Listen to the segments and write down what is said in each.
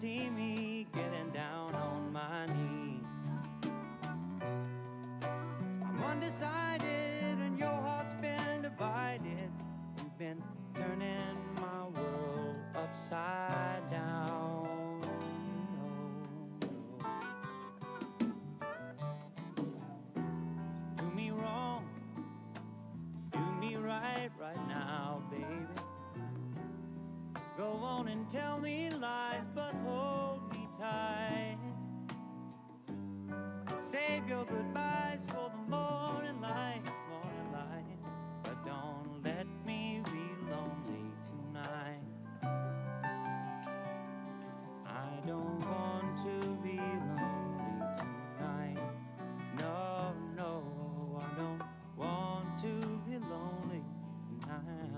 see me getting down on my knees. I'm undecided and your heart's been divided. You've been turning my world upside down. Do me wrong, do me right now, baby. Go on and tell me lies, but hold me tight. Save your goodbyes for the morning light, but don't let me be lonely tonight. I don't want to be lonely tonight. No, no, I don't want to be lonely tonight.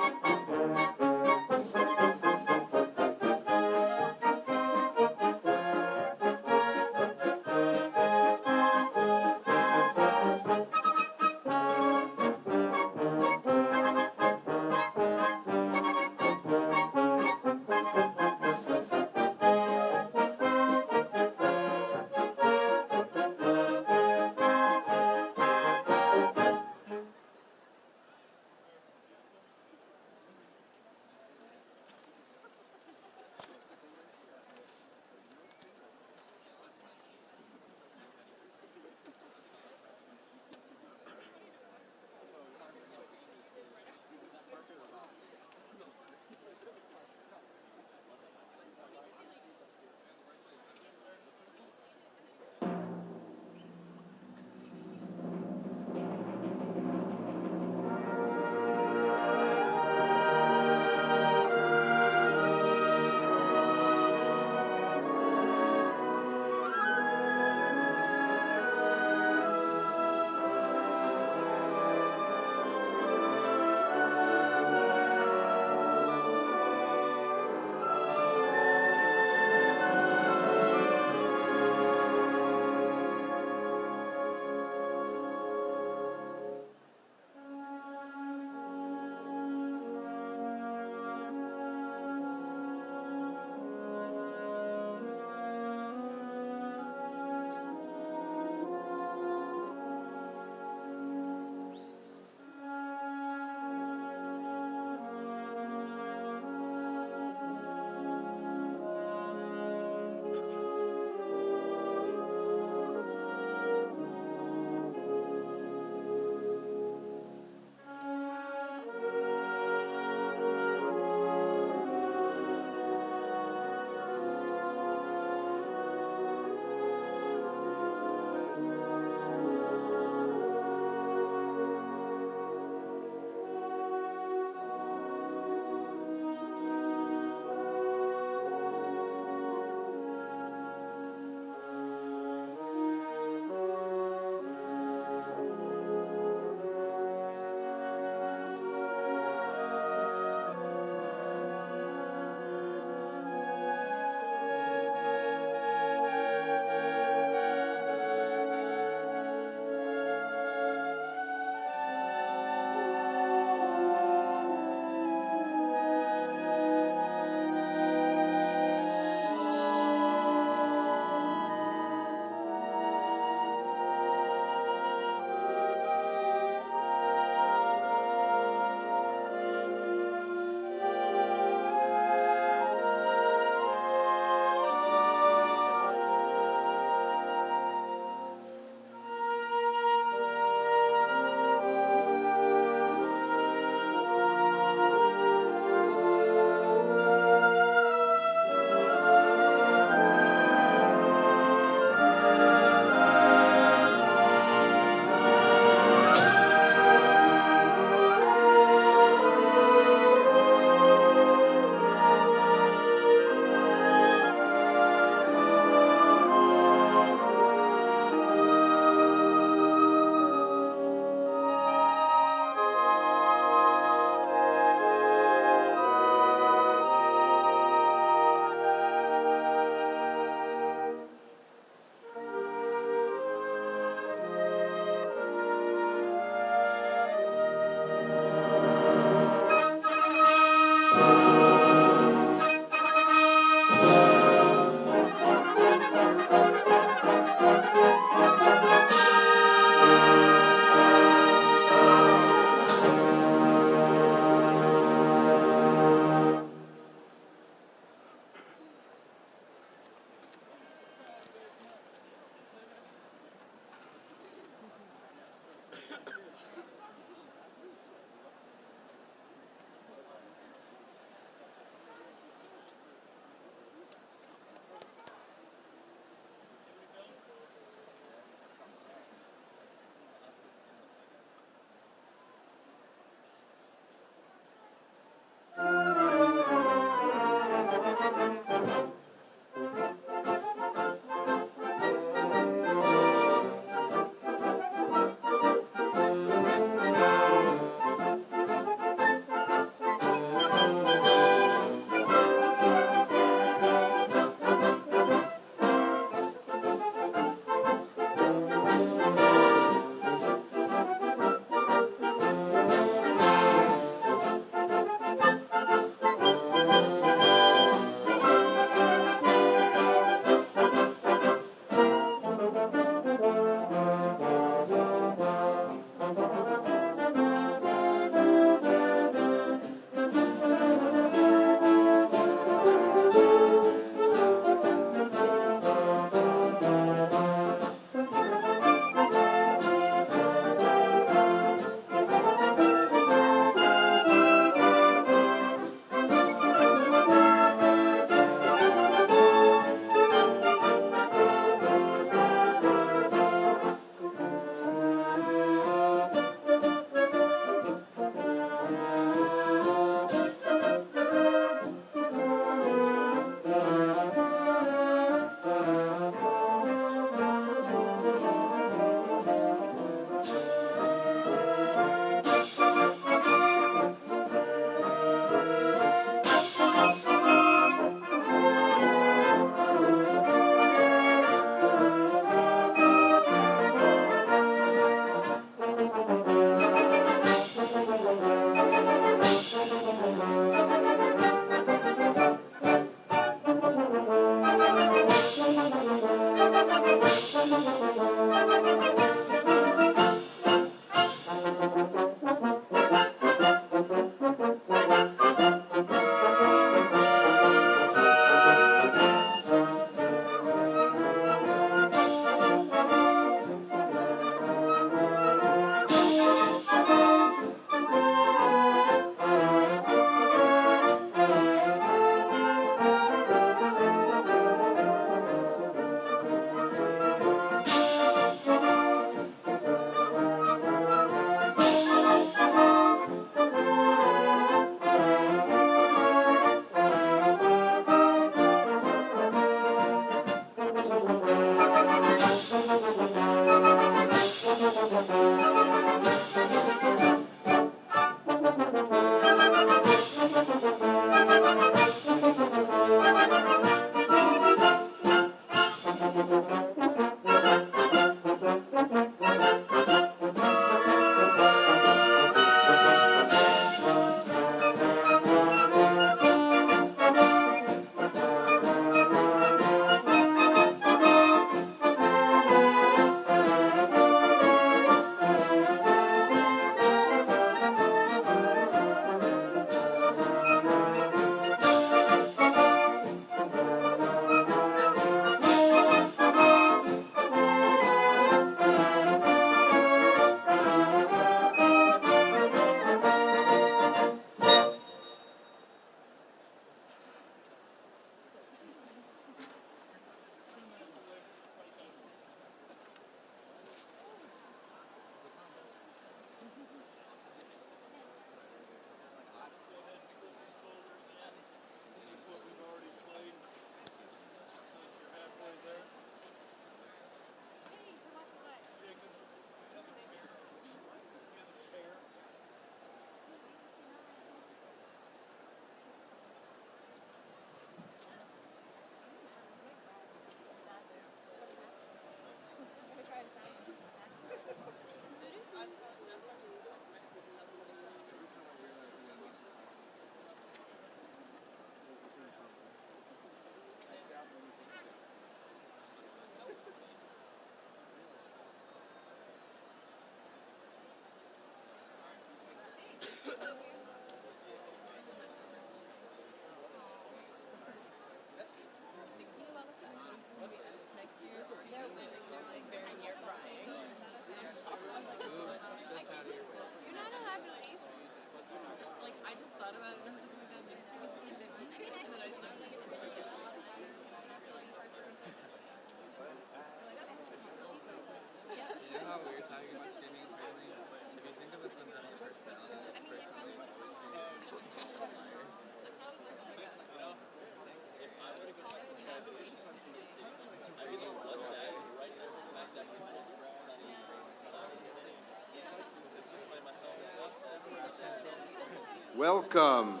Welcome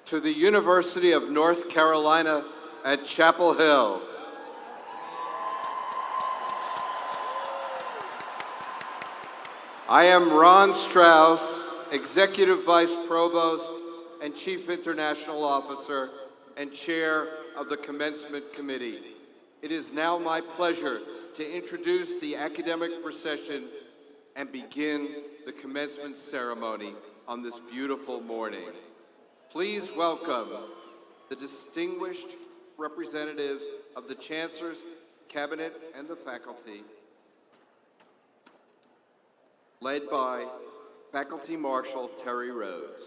to the University of North Carolina at Chapel Hill. I am Ron Strauss, Executive Vice Provost and Chief International Officer and Chair of the Commencement Committee. It is now my pleasure to introduce the academic procession and begin the commencement ceremony on this beautiful morning. Please welcome the distinguished representatives of the Chancellor's Cabinet and the faculty, led by Faculty Marshal Terry Rhodes.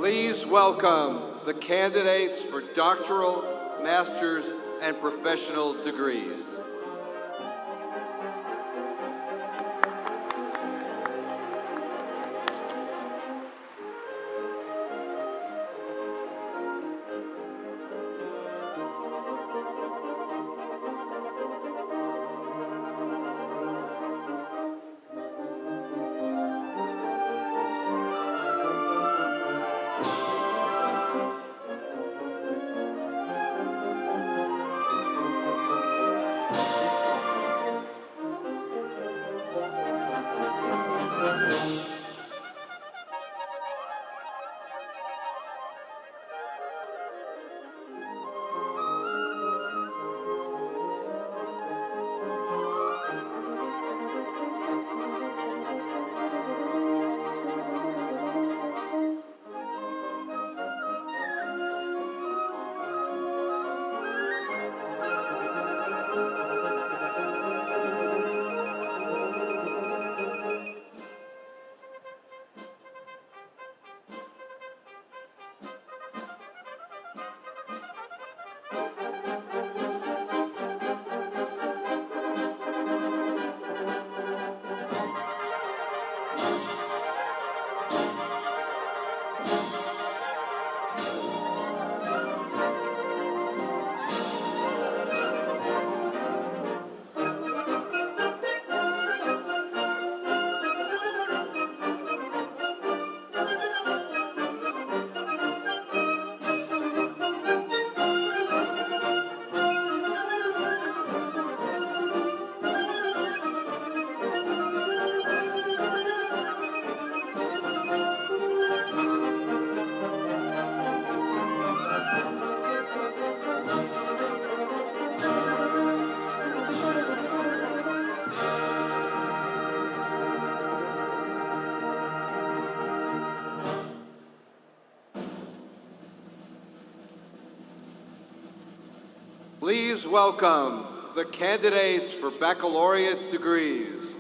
Please welcome the candidates for doctoral, master's, and professional degrees. Please welcome the candidates for baccalaureate degrees.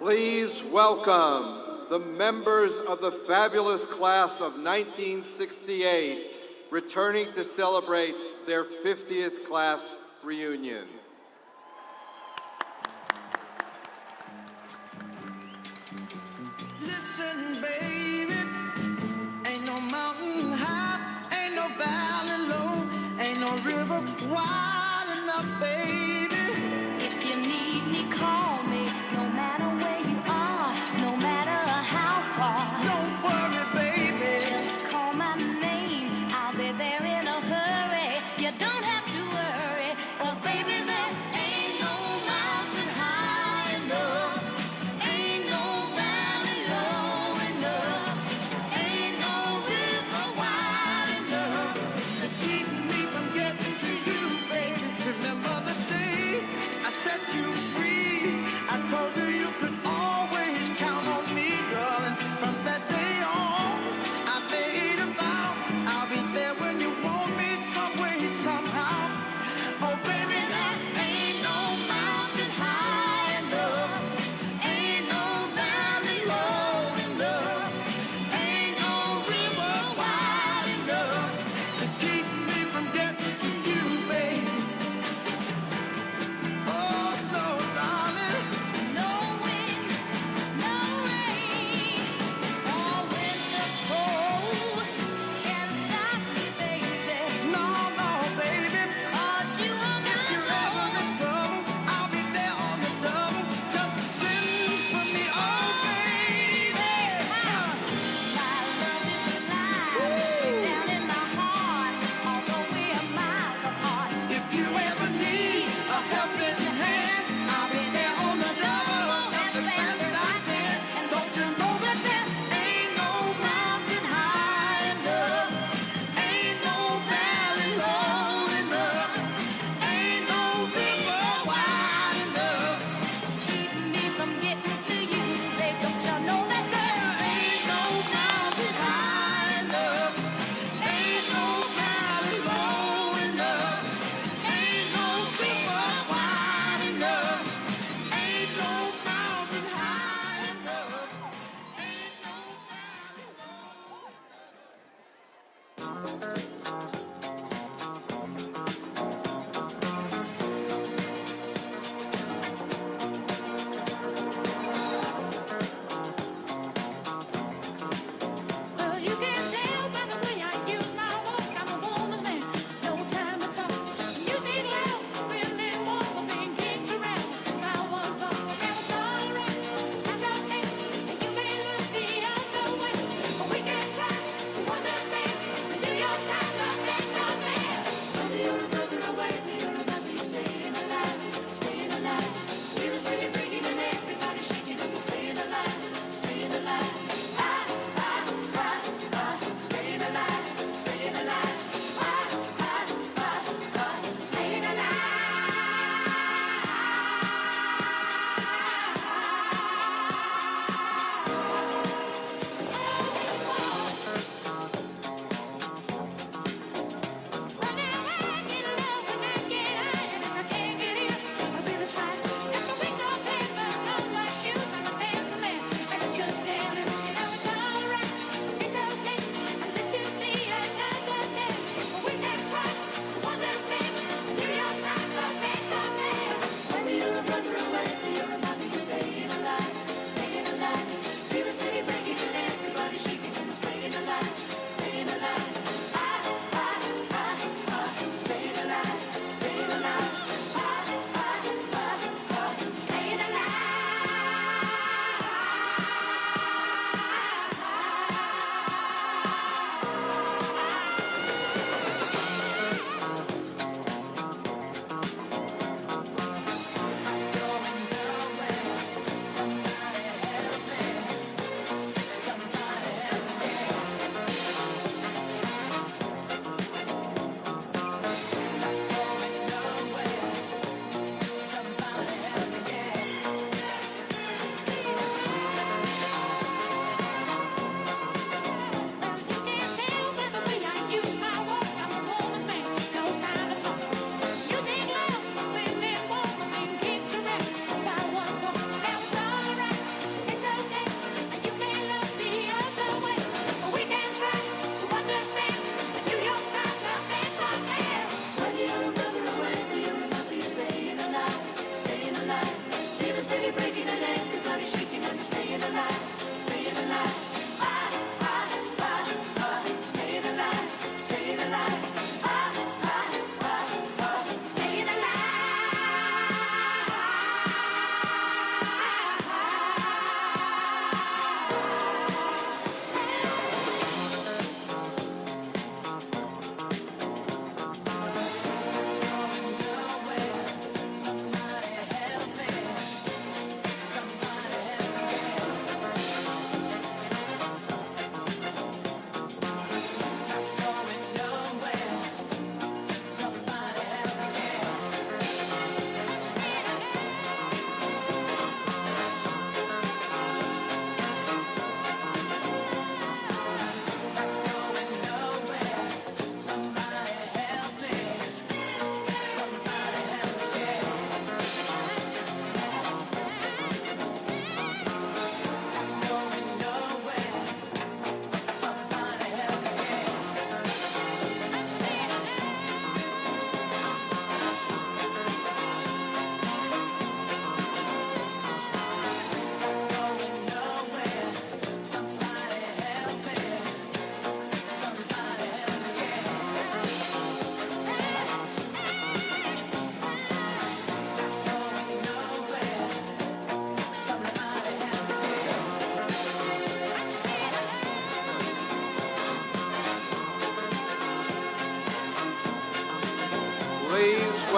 Please welcome the members of the fabulous class of 1968 returning to celebrate their 50th class reunion. Listen, baby, ain't no mountain high, ain't no valley low, ain't no river wide enough, baby. If you need me, call me, no matter where you are, no matter how far. Don't worry, baby. Just call my name, I'll be there in a hurry. You don't have to worry, 'cause baby, there ain't no mountain high enough, ain't no valley low enough, ain't no river wide enough To keep me from getting to you, baby. Remember the day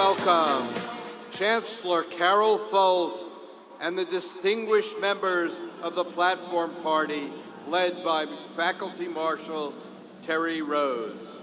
welcome Chancellor Carol Folt and the distinguished members of the Platform Party, led by Faculty Marshal Terry Rhodes.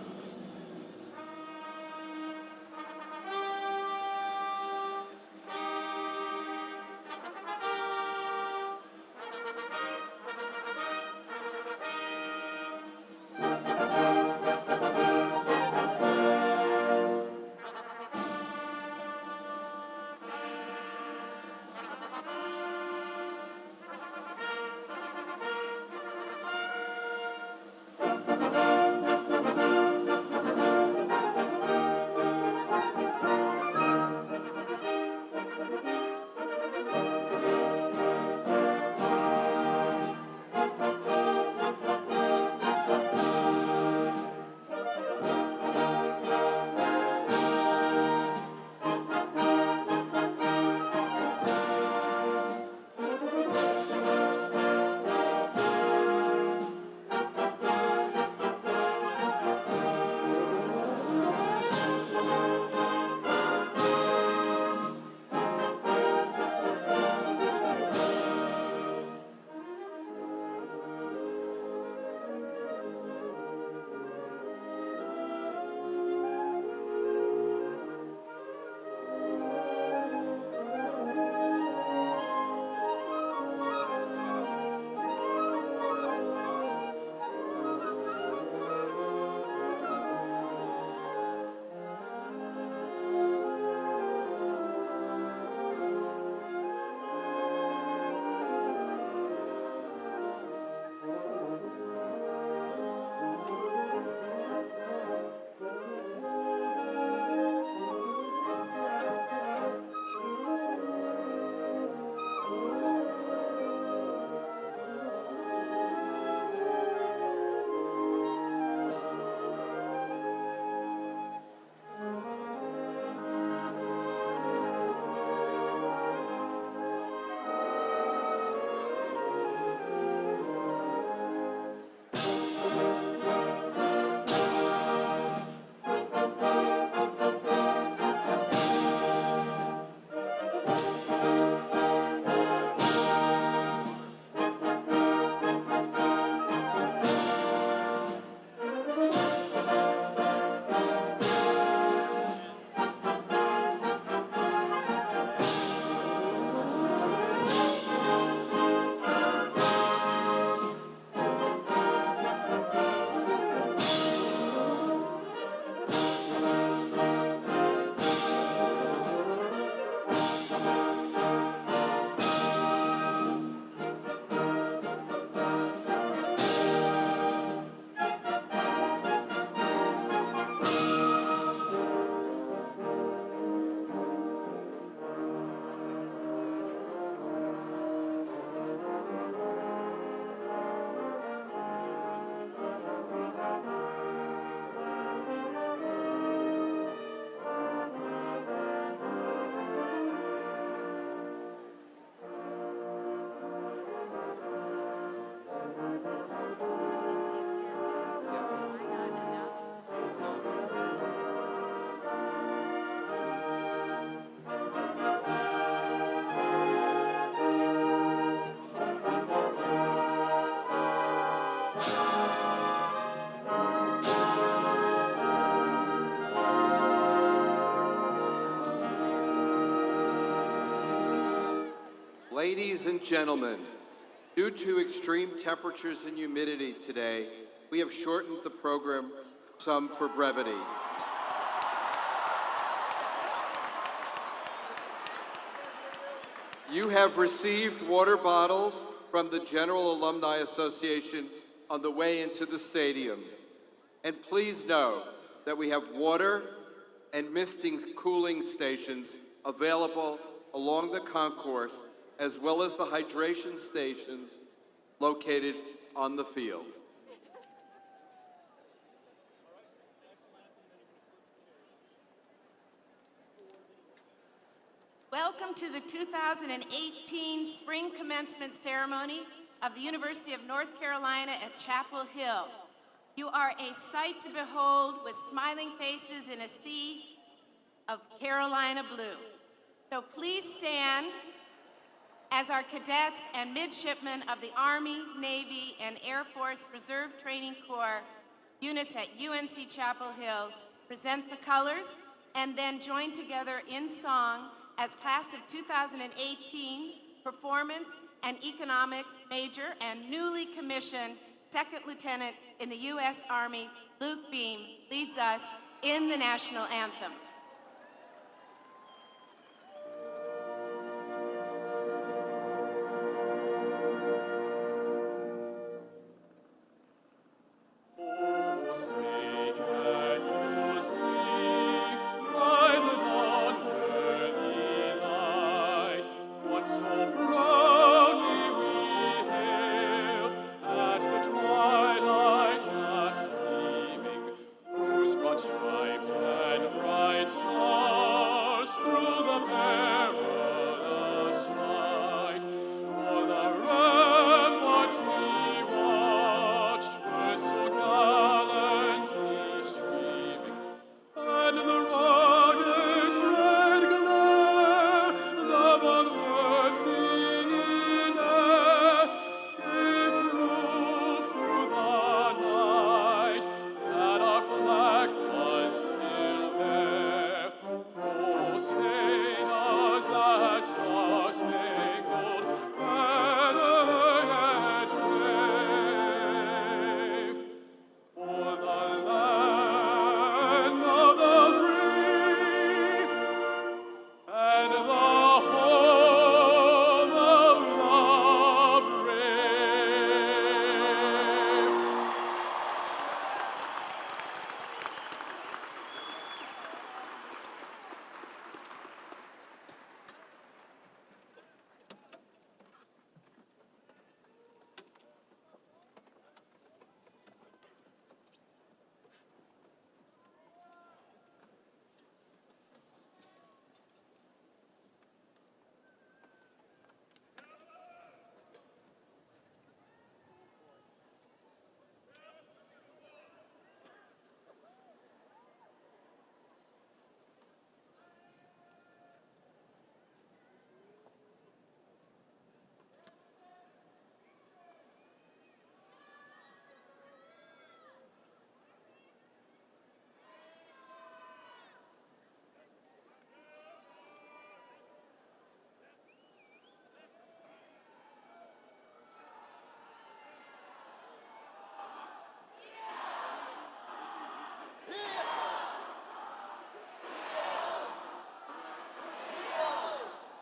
Ladies and gentlemen, due to extreme temperatures and humidity today, we have shortened the program some for brevity. You have received water bottles from the General Alumni Association on the way into the stadium. And please know that we have water and misting cooling stations available along the concourse, as well as the hydration stations located on the field. Welcome to the 2018 Spring Commencement Ceremony of the University of North Carolina at Chapel Hill. You are a sight to behold with smiling faces in a sea of Carolina Blue. So please stand as our cadets and midshipmen of the Army, Navy, and Air Force Reserve Training Corps units at UNC-Chapel Hill present the colors and then join together in song as Class of 2018 Performance and Economics Major and newly commissioned Second Lieutenant in the U.S. Army, Luke Beam, leads us in the national anthem.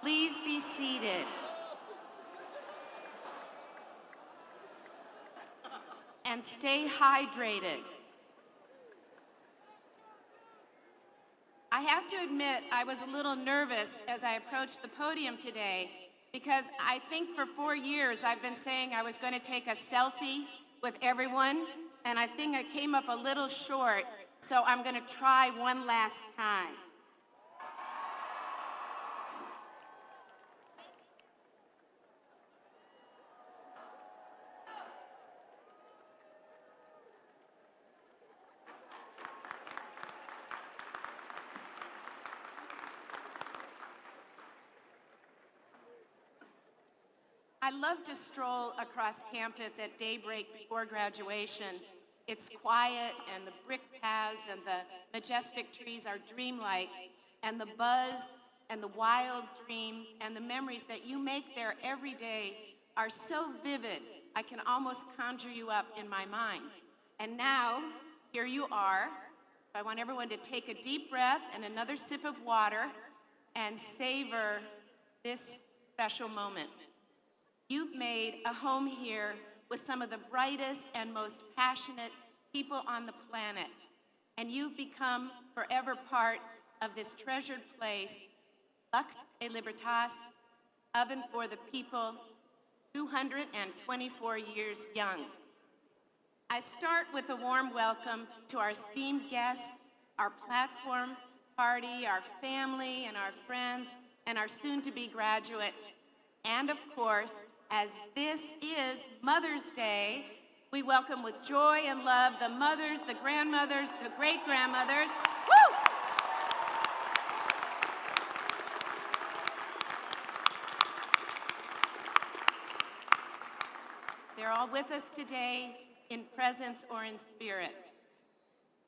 Please be seated. And stay hydrated. I have to admit, I was a little nervous as I approached the podium today because I think for 4 years I've been saying I was going to take a selfie with everyone, and I think I came up a little short, so I'm going to try one last time. I love to stroll across campus at daybreak before graduation. It's quiet, and the brick paths and the majestic trees are dreamlike, and the buzz and the wild dreams and the memories that you make there every day are so vivid, I can almost conjure you up in my mind. And now, here you are. I want everyone to take a deep breath and another sip of water and savor this special moment. You've made a home here with some of the brightest and most passionate people on the planet, and you've become forever part of this treasured place, Lux et Libertas, Oven for the People, 224 years young. I start with a warm welcome to our esteemed guests, our platform party, our family and our friends, and our soon-to-be graduates, and of course, as this is Mother's Day, we welcome with joy and love the mothers, the grandmothers, the great-grandmothers. Woo! They're all with us today in presence or in spirit.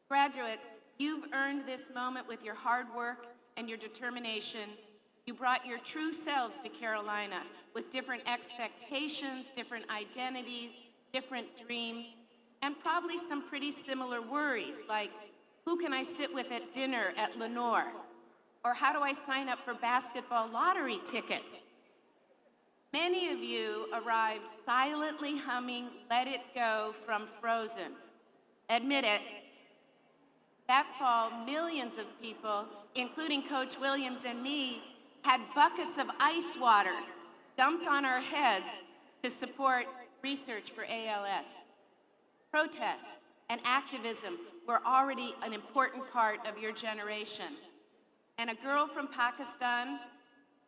Graduates, you've earned this moment with your hard work and your determination. You brought your true selves to Carolina with different expectations, different identities, different dreams, and probably some pretty similar worries, like, who can I sit with at dinner at Lenore? Or how do I sign up for basketball lottery tickets? Many of you arrived silently humming Let It Go from Frozen. Admit it, that fall, millions of people, including Coach Williams and me, had buckets of ice water dumped on our heads to support research for ALS. Protests and activism were already an important part of your generation. And a girl from Pakistan,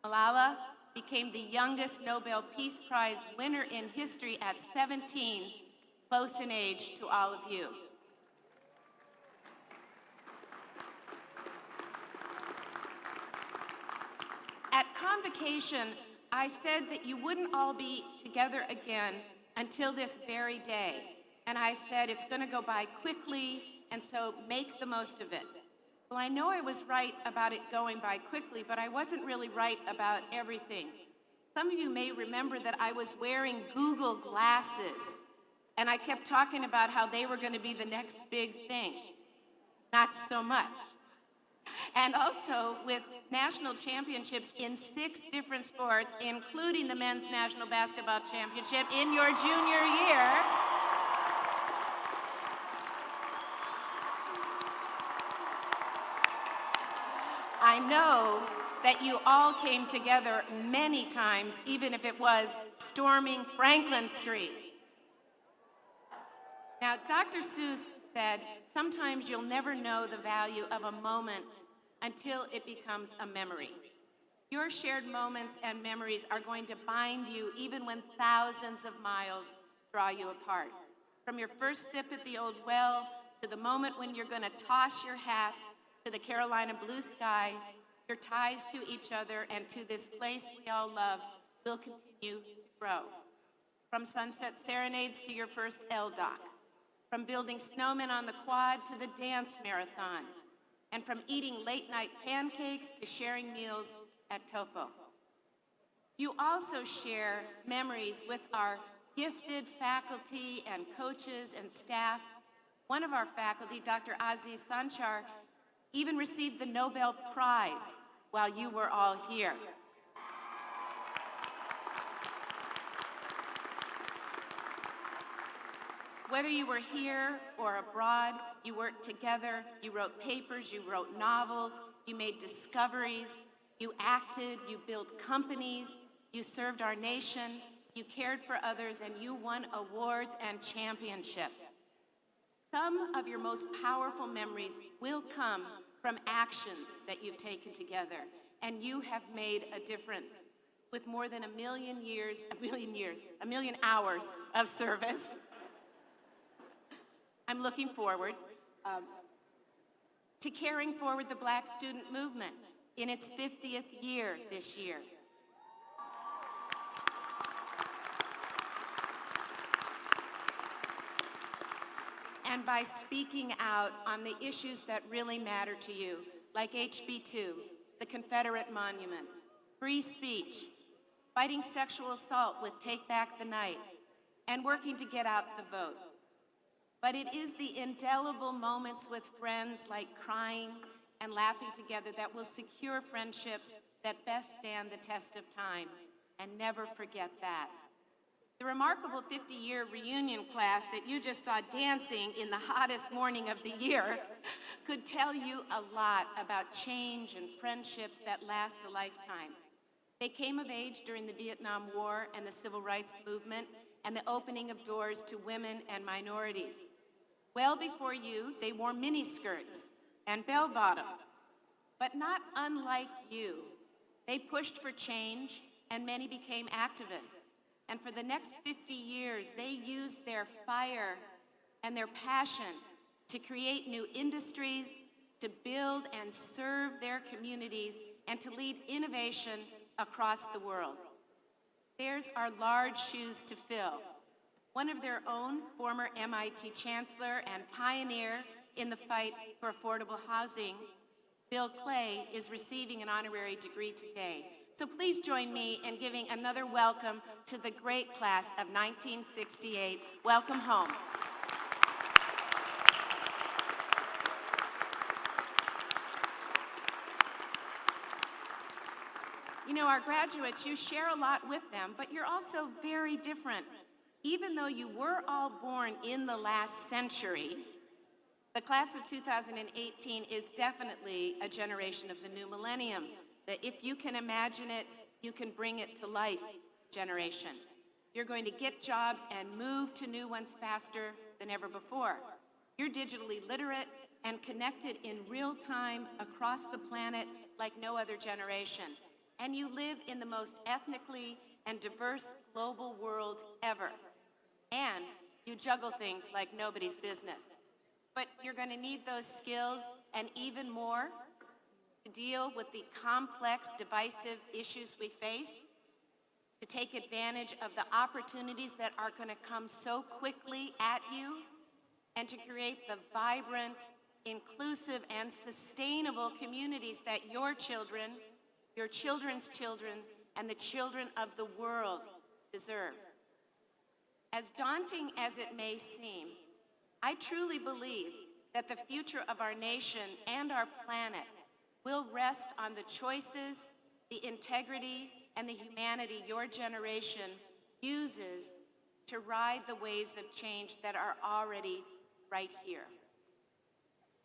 Malala, became the youngest Nobel Peace Prize winner in history at 17, close in age to all of you. At convocation, I said that you wouldn't all be together again until this very day. And I said it's going to go by quickly, and so make the most of it. Well, I know I was right about it going by quickly, but I wasn't really right about everything. Some of you may remember that I was wearing Google glasses, and I kept talking about how they were going to be the next big thing. Not so much. And also with national championships in 6 different sports, including the men's national basketball championship in your junior year. I know that you all came together many times, even if it was storming Franklin Street. Now, Dr. Seuss said, sometimes you'll never know the value of a moment until it becomes a memory. Your shared moments and memories are going to bind you even when thousands of miles draw you apart. From your first sip at the old well, to the moment when you're going to toss your hats to the Carolina blue sky, your ties to each other and to this place we all love will continue to grow. From sunset serenades to your first L-Doc, from building snowmen on the quad to the dance marathon, and from eating late-night pancakes to sharing meals at Topo. You also share memories with our gifted faculty and coaches and staff. One of our faculty, Dr. Aziz Sanchar, even received the Nobel Prize while you were all here. Whether you were here or abroad, you worked together, you wrote papers, you wrote novels, you made discoveries, you acted, you built companies, you served our nation, you cared for others, and you won awards and championships. Some of your most powerful memories will come from actions that you've taken together, and you have made a difference with more than a million hours of service. I'm looking forward to carrying forward the Black student movement in its 50th year this year. And by speaking out on the issues that really matter to you, like HB2, the Confederate Monument, free speech, fighting sexual assault with Take Back the Night, and working to get out the vote. But it is the indelible moments with friends, like crying and laughing together, that will secure friendships that best stand the test of time, and never forget that. The remarkable 50-year reunion class that you just saw dancing in the hottest morning of the year could tell you a lot about change and friendships that last a lifetime. They came of age during the Vietnam War and the Civil Rights Movement and the opening of doors to women and minorities. Well before you, they wore miniskirts and bell-bottoms. But not unlike you, they pushed for change, and many became activists. And for the next 50 years, they used their fire and their passion to create new industries, to build and serve their communities, and to lead innovation across the world. Theirs are large shoes to fill. One of their own, former MIT Chancellor and pioneer in the fight for affordable housing, Bill Clay, is receiving an honorary degree today. So please join me in giving another welcome to the great class of 1968. Welcome home. You know, our graduates, you share a lot with them, but you're also very different. Even though you were all born in the last century, the class of 2018 is definitely a generation of the new millennium. The if you can imagine it, you can bring it to life generation. You're going to get jobs and move to new ones faster than ever before. You're digitally literate and connected in real time across the planet like no other generation. And you live in the most ethnically and diverse global world ever. And you juggle things like nobody's business. But you're going to need those skills and even more to deal with the complex, divisive issues we face, to take advantage of the opportunities that are going to come so quickly at you, and to create the vibrant, inclusive, and sustainable communities that your children, your children's children, and the children of the world deserve. As daunting as it may seem, I truly believe that the future of our nation and our planet will rest on the choices, the integrity, and the humanity your generation uses to ride the waves of change that are already right here.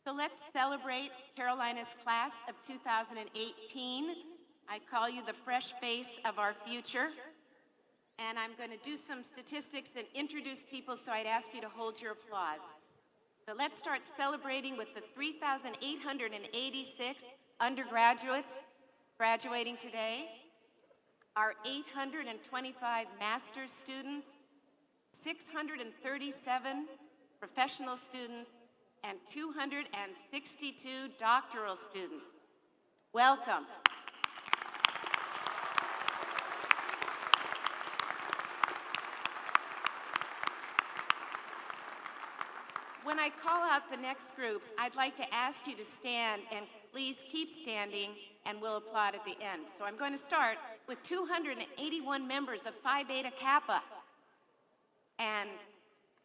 So let's celebrate Carolina's class of 2018. I call you the fresh face of our future. And I'm going to do some statistics and introduce people, so I'd ask you to hold your applause. So let's start celebrating with the 3,886 undergraduates graduating today, our 825 master's students, 637 professional students, and 262 doctoral students. Welcome. When I call out the next groups, I'd like to ask you to stand, and please keep standing, and we'll applaud at the end. So I'm going to start with 281 members of Phi Beta Kappa and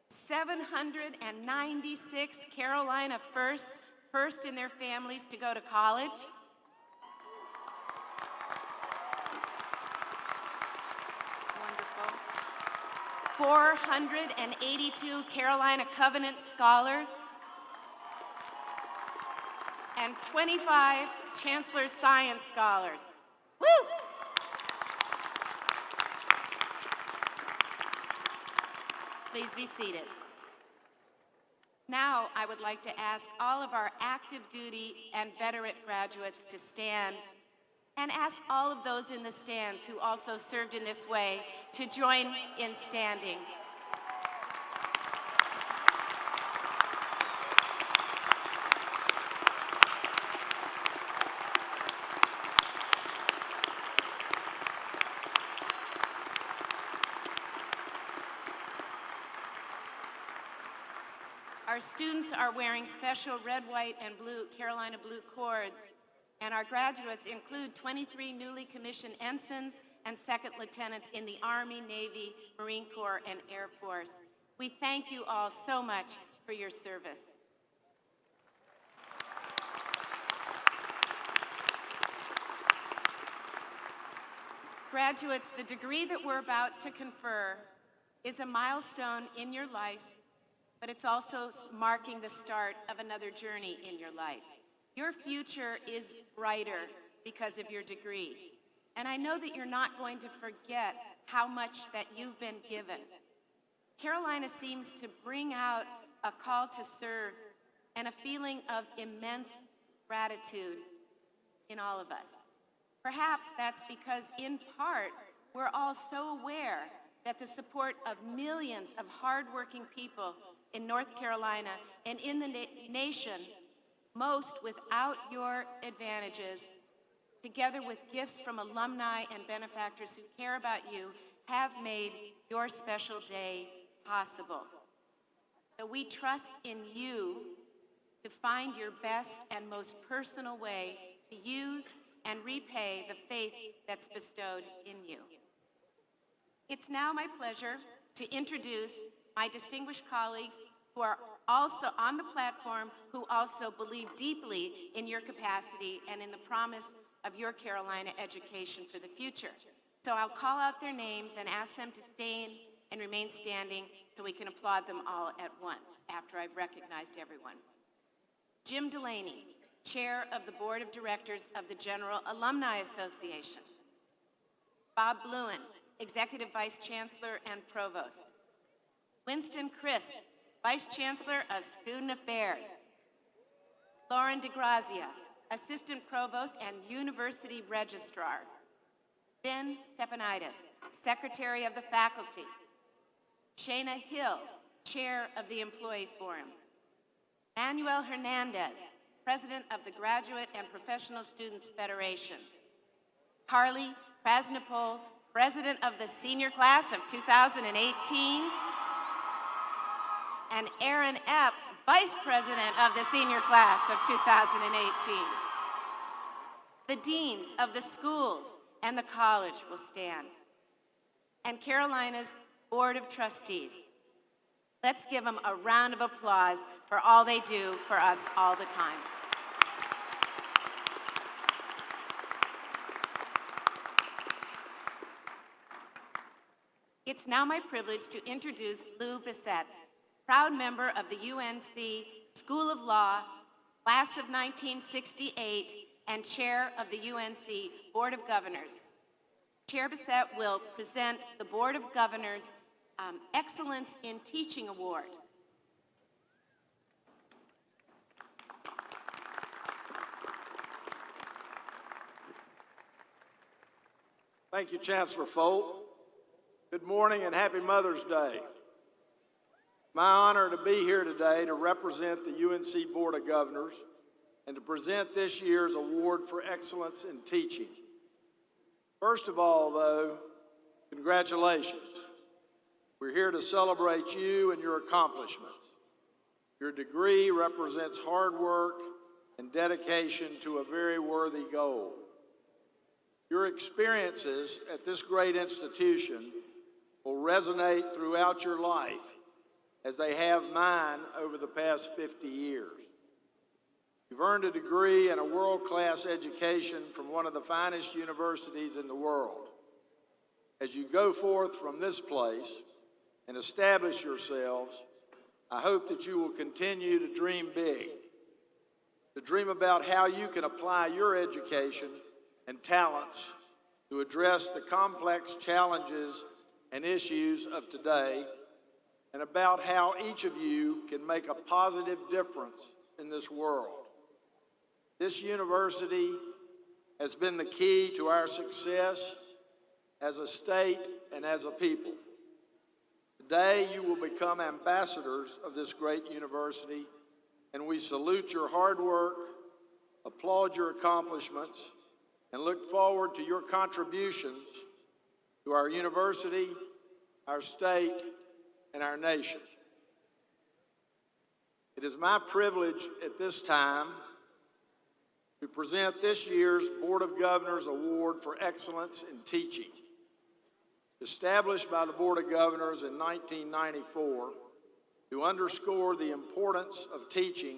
796 Carolina first in their families to go to college. That's wonderful. 482 Carolina Covenant Scholars, and 25 Chancellor Science Scholars. Woo! Please be seated. Now I would like to ask all of our active duty and veteran graduates to stand, and ask all of those in the stands who also served in this way to join in standing. Our students are wearing special red, white, and blue Carolina blue cords, and our graduates include 23 newly commissioned ensigns and second lieutenants in the Army, Navy, Marine Corps, and Air Force. We thank you all so much for your service. Graduates, the degree that we're about to confer is a milestone in your life, but it's also marking the start of another journey in your life. Your future is brighter because of your degree. And I know that you're not going to forget how much that you've been given. Carolina seems to bring out a call to serve and a feeling of immense gratitude in all of us. Perhaps that's because, in part, we're all so aware that the support of millions of hardworking people in North Carolina and in the nation, most without your advantages, together with gifts from alumni and benefactors who care about you, have made your special day possible. So we trust in you to find your best and most personal way to use and repay the faith that's bestowed in you. It's now my pleasure to introduce my distinguished colleagues who are also on the platform, who also believe deeply in your capacity and in the promise of your Carolina education for the future. So I'll call out their names and ask them to stay and remain standing so we can applaud them all at once after I've recognized everyone. Jim Delaney, Chair of the Board of Directors of the General Alumni Association. Bob Bluen, Executive Vice Chancellor and Provost. Winston Crisp, Vice Chancellor of Student Affairs. Lauren DeGrazia, Assistant Provost and University Registrar. Ben Stepanidis, Secretary of the Faculty. Shayna Hill, Chair of the Employee Forum. Manuel Hernandez, President of the Graduate and Professional Students Federation. Carly Krasnopol, President of the Senior Class of 2018. And Aaron Epps, Vice President of the Senior Class of 2018. The deans of the schools and the college will stand. And Carolina's Board of Trustees. Let's give them a round of applause for all they do for us all the time. It's now my privilege to introduce Lou Bissett, proud member of the UNC School of Law, class of 1968, and chair of the UNC Board of Governors. Chair Bissett will present the Board of Governors Excellence in Teaching Award. Thank you, Chancellor Folt. Good morning and happy Mother's Day. My honor to be here today to represent the UNC Board of Governors and to present this year's Award for Excellence in Teaching. First of all, though, congratulations. We're here to celebrate you and your accomplishments. Your degree represents hard work and dedication to a very worthy goal. Your experiences at this great institution will resonate throughout your life, as they have mine over the past 50 years. You've earned a degree and a world-class education from one of the finest universities in the world. As you go forth from this place and establish yourselves, I hope that you will continue to dream big, to dream about how you can apply your education and talents to address the complex challenges and issues of today, and about how each of you can make a positive difference in this world. This university has been the key to our success as a state and as a people. Today, you will become ambassadors of this great university, and we salute your hard work, applaud your accomplishments, and look forward to your contributions to our university, our state, and our nation. It is my privilege at this time to present this year's Board of Governors Award for Excellence in Teaching. Established by the Board of Governors in 1994 to underscore the importance of teaching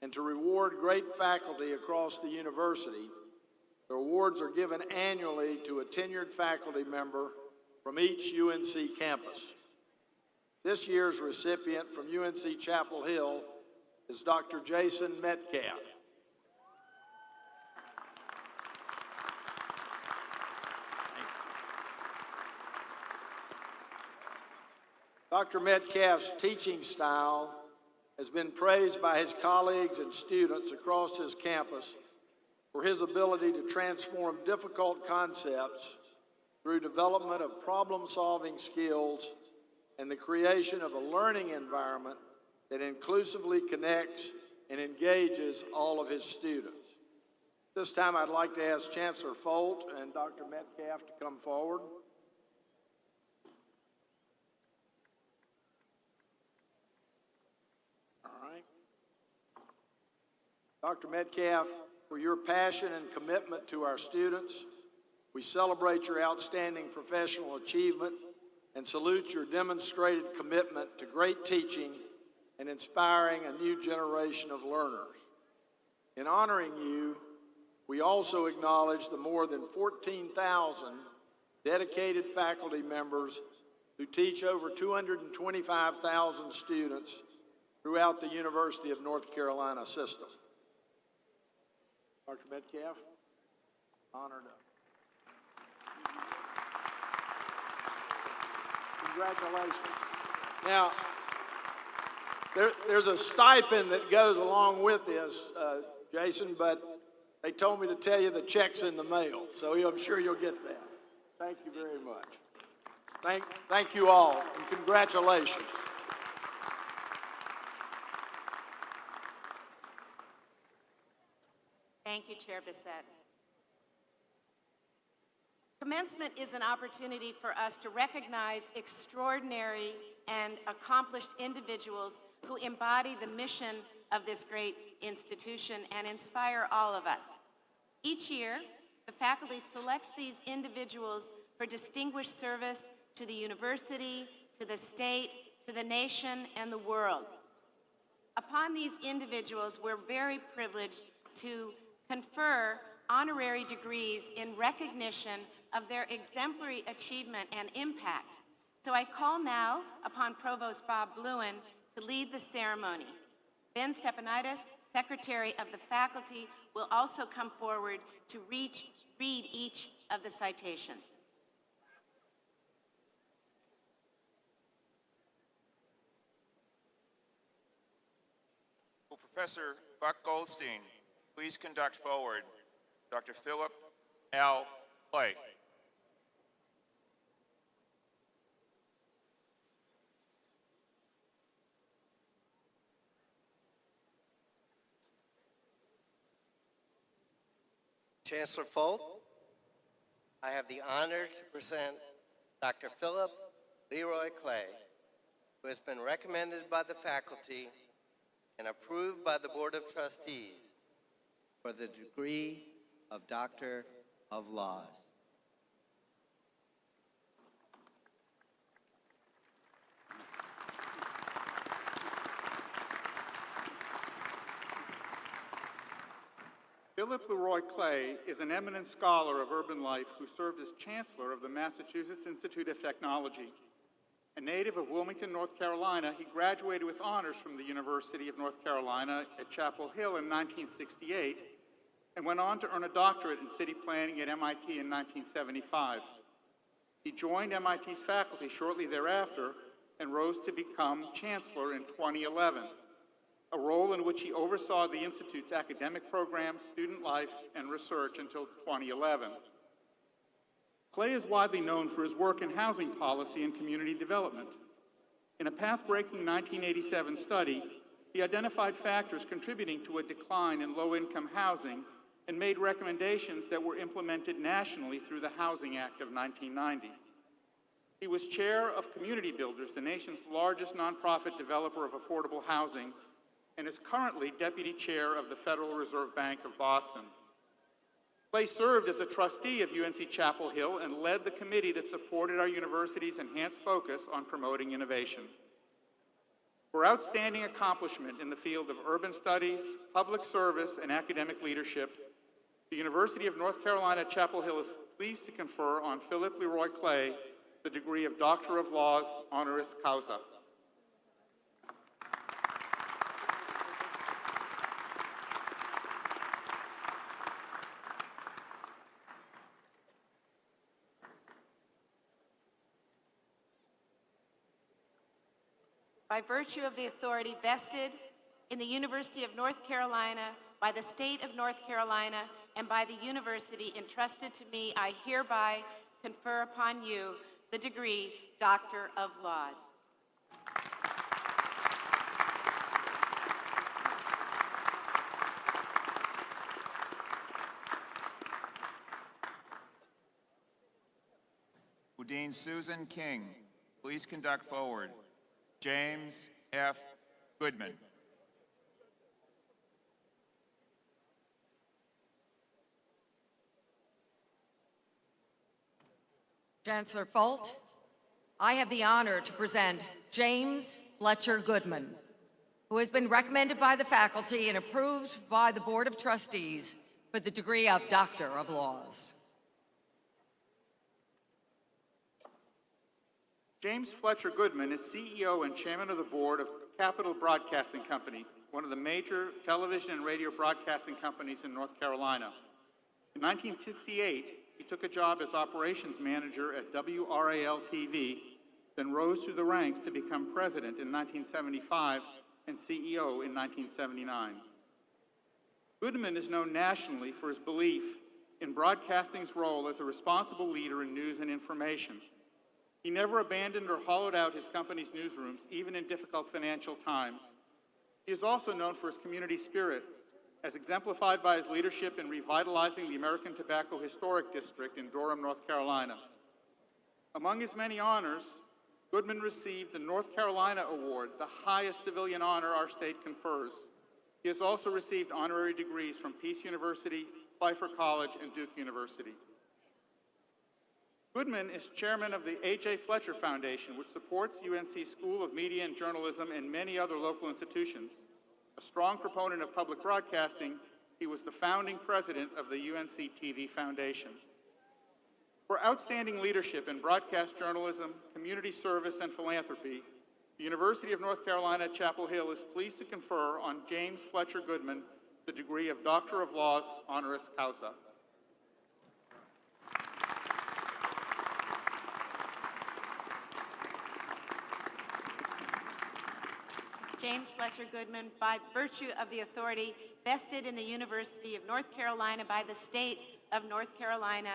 and to reward great faculty across the university, the awards are given annually to a tenured faculty member from each UNC campus. This year's recipient from UNC-Chapel Hill is Dr. Jason Metcalf. Dr. Metcalf's teaching style has been praised by his colleagues and students across his campus for his ability to transform difficult concepts through development of problem-solving skills and the creation of a learning environment that inclusively connects and engages all of his students. This time I'd like to ask Chancellor Folt and Dr. Metcalf to come forward. Dr. Metcalf, for your passion and commitment to our students, we celebrate your outstanding professional achievement and salute your demonstrated commitment to great teaching and inspiring a new generation of learners. In honoring you, we also acknowledge the more than 14,000 dedicated faculty members who teach over 225,000 students throughout the University of North Carolina system. Dr. Metcalf, honored. Congratulations. Now, there's a stipend that goes along with this, Jason, but they told me to tell you the check's in the mail, so I'm sure you'll get that. Thank you very much. Thank you all, and congratulations. Thank you, Chair Bissett. Commencement is an opportunity for us to recognize extraordinary and accomplished individuals who embody the mission of this great institution and inspire all of us. Each year, the faculty selects these individuals for distinguished service to the university, to the state, to the nation, and the world. Upon these individuals, we're very privileged to confer honorary degrees in recognition of their exemplary achievement and impact. So I call now upon Provost Bob Bluen to lead the ceremony. Ben Stepanidis, Secretary of the Faculty, will also come forward to read each of the citations. Will Professor Buck Goldstein please conduct forward Dr. Philip L. Clay. Chancellor Folt, I have the honor to present Dr. Philip Leroy Clay, who has been recommended by the faculty and approved by the Board of Trustees for the degree of Doctor of Laws. Philip Leroy Clay is an eminent scholar of urban life who served as Chancellor of the Massachusetts Institute of Technology. A native of Wilmington, North Carolina, he graduated with honors from the University of North Carolina at Chapel Hill in 1968 and went on to earn a doctorate in city planning at MIT in 1975. He joined MIT's faculty shortly thereafter and rose to become Chancellor in 2011, a role in which he oversaw the Institute's academic programs, student life, and research until 2011. Clay is widely known for his work in housing policy and community development. In a path-breaking 1987 study, he identified factors contributing to a decline in low-income housing and made recommendations that were implemented nationally through the Housing Act of 1990. He was chair of Community Builders, the nation's largest nonprofit developer of affordable housing, and is currently deputy chair of the Federal Reserve Bank of Boston. Clay served as a trustee of UNC-Chapel Hill and led the committee that supported our university's enhanced focus on promoting innovation. For outstanding accomplishment in the field of urban studies, public service, and academic leadership, the University of North Carolina at Chapel Hill is pleased to confer on Philip Leroy Clay the degree of Doctor of Laws, honoris causa. By virtue of the authority vested in the University of North Carolina, by the state of North Carolina, and by the university entrusted to me, I hereby confer upon you the degree Doctor of Laws. Will Dean Susan King please conduct forward James F. Goodman. Chancellor Folt, I have the honor to present James Fletcher Goodman, who has been recommended by the faculty and approved by the Board of Trustees for the degree of Doctor of Laws. James Fletcher Goodman is CEO and Chairman of the Board of Capital Broadcasting Company, one of the major television and radio broadcasting companies in North Carolina. In 1968, he took a job as operations manager at WRAL-TV, then rose through the ranks to become president in 1975 and CEO in 1979. Goodman is known nationally for his belief in broadcasting's role as a responsible leader in news and information. He never abandoned or hollowed out his company's newsrooms, even in difficult financial times. He is also known for his community spirit, as exemplified by his leadership in revitalizing the American Tobacco Historic District in Durham, North Carolina. Among his many honors, Goodman received the North Carolina Award, the highest civilian honor our state confers. He has also received honorary degrees from Peace University, Pfeiffer College, and Duke University. Goodman is chairman of the A.J. Fletcher Foundation, which supports UNC School of Media and Journalism and many other local institutions. A strong proponent of public broadcasting, he was the founding president of the UNC TV Foundation. For outstanding leadership in broadcast journalism, community service, and philanthropy, the University of North Carolina at Chapel Hill is pleased to confer on James Fletcher Goodman the degree of Doctor of Laws, honoris causa. James Fletcher Goodman, by virtue of the authority vested in the University of North Carolina by the state of North Carolina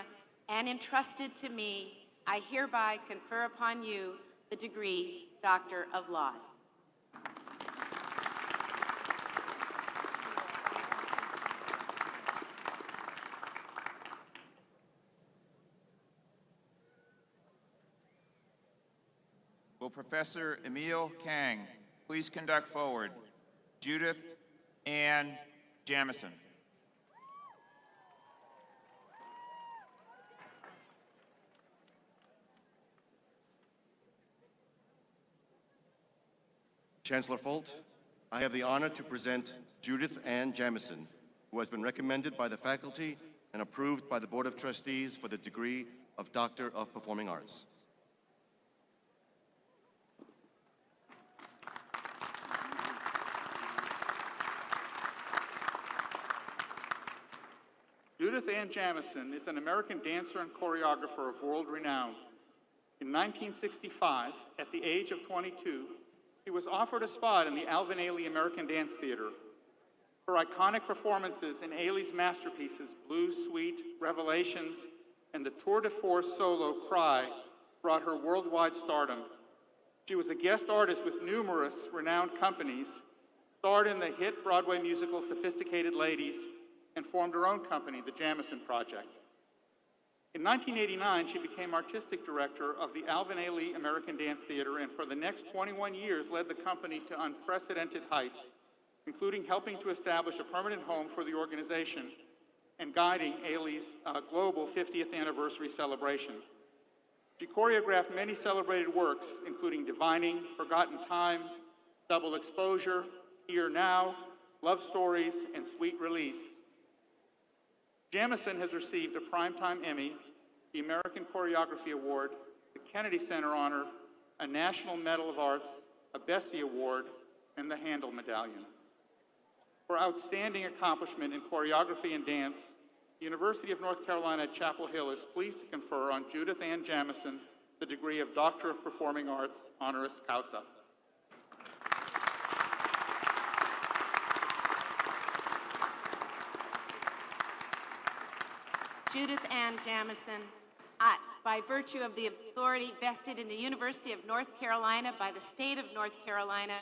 and entrusted to me, I hereby confer upon you the degree Doctor of Laws. Will Professor Emil Kang please conduct forward Judith Ann Jamison? Chancellor Folt, I have the honor to present Judith Ann Jamison, who has been recommended by the faculty and approved by the Board of Trustees for the degree of Doctor of Performing Arts. Judith Ann Jamison is an American dancer and choreographer of world renown. In 1965, at the age of 22, she was offered a spot in the Alvin Ailey American Dance Theater. Her iconic performances in Ailey's masterpieces, Blues Suite, Revelations, and the tour de force solo, Cry, brought her worldwide stardom. She was a guest artist with numerous renowned companies, starred in the hit Broadway musical Sophisticated Ladies, and formed her own company, the Jamison Project. In 1989, she became artistic director of the Alvin Ailey American Dance Theater, and for the next 21 years led the company to unprecedented heights, including helping to establish a permanent home for the organization and guiding Ailey's global 50th anniversary celebration. She choreographed many celebrated works, including Divining, Forgotten Time, Double Exposure, Here Now, Love Stories, and Sweet Release. Jamison has received a Primetime Emmy, the American Choreography Award, the Kennedy Center Honor, a National Medal of Arts, a Bessie Award, and the Handel Medallion. For outstanding accomplishment in choreography and dance, the University of North Carolina at Chapel Hill is pleased to confer on Judith Ann Jamison the degree of Doctor of Performing Arts, honoris causa. Judith Ann Jamison, by virtue of the authority vested in the University of North Carolina by the state of North Carolina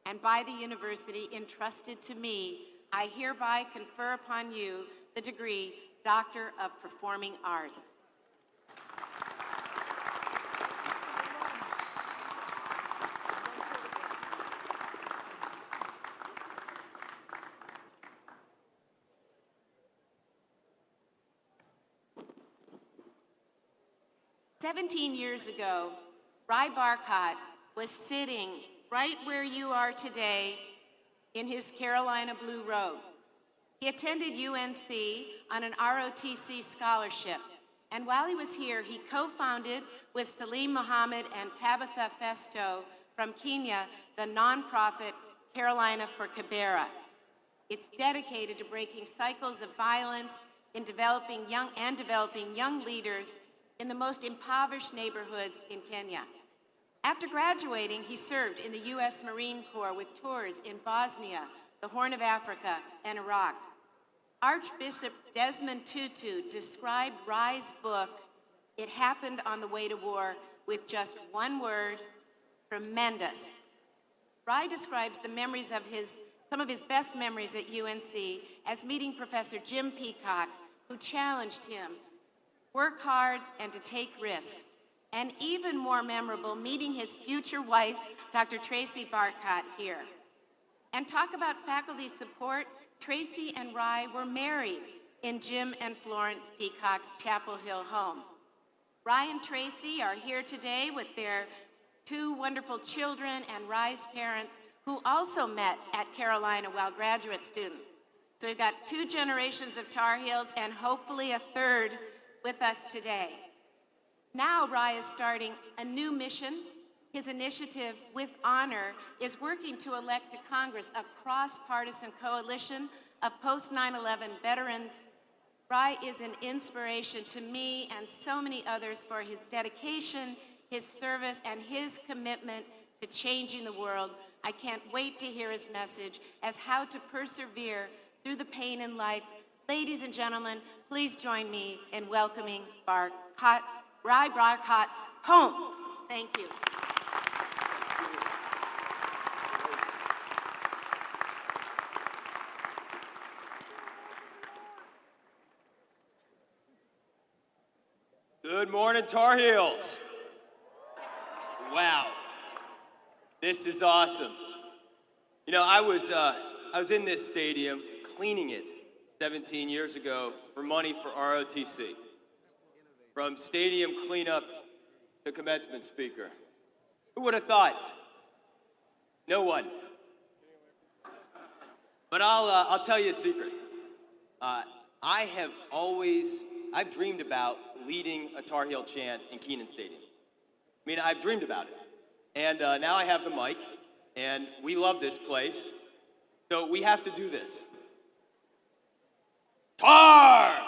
and by the university entrusted to me, I hereby confer upon you the degree Doctor of Performing Arts. 17 years ago, Ry Barcott was sitting right where you are today in his Carolina Blue Robe. He attended UNC on an ROTC scholarship, and while he was here, he co-founded with Salim Mohammed and Tabitha Festo from Kenya the nonprofit Carolina for Kibera. It's dedicated to breaking cycles of violence in developing young leaders in the most impoverished neighborhoods in Kenya. After graduating, he served in the U.S. Marine Corps with tours in Bosnia, the Horn of Africa, and Iraq. Archbishop Desmond Tutu described Ry's book, It Happened on the Way to War, with just one word: tremendous. Ry describes some of his best memories at UNC as meeting Professor Jim Peacock, who challenged him to work hard and to take risks. And even more memorable, meeting his future wife, Dr. Tracy Barcott, here. And talk about faculty support, Tracy and Ry were married in Jim and Florence Peacock's Chapel Hill home. Ry and Tracy are here today with their two wonderful children and Ry's parents, who also met at Carolina while graduate students. So we've got two generations of Tar Heels and hopefully a third with us today. Now Ry is starting a new mission. His initiative, With Honor, is working to elect to Congress a cross-partisan coalition of post-9/11 veterans. Ry is an inspiration to me and so many others for his dedication, his service, and his commitment to changing the world. I can't wait to hear his message as how to persevere through the pain in life. Ladies and gentlemen, please join me in welcoming Ry Barcott home. Thank you. Good morning, Tar Heels. Wow, this is awesome. You know, I was in this stadium cleaning it 17 years ago for money for ROTC. From stadium cleanup to commencement speaker. Who would have thought? No one. But I'll tell you a secret. I've dreamed about leading a Tar Heel chant in Kenan Stadium. I mean, I've dreamed about it. And now I have the mic, and we love this place, so we have to do this. Tar!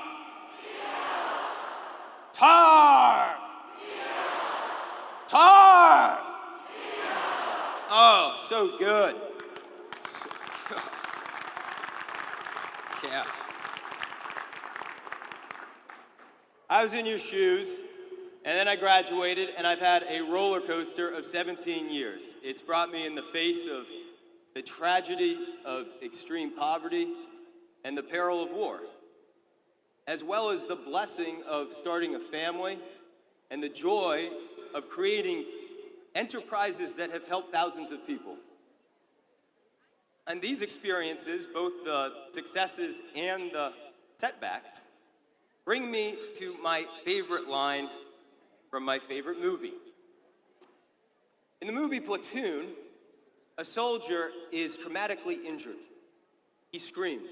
Tar! Tar! Oh, so good. Yeah. I was in your shoes, and then I graduated, and I've had a roller coaster of 17 years. It's brought me in the face of the tragedy of extreme poverty and the peril of war, as well as the blessing of starting a family and the joy of creating enterprises that have helped thousands of people. And these experiences, both the successes and the setbacks, bring me to my favorite line from my favorite movie. In the movie Platoon, a soldier is traumatically injured. He screams.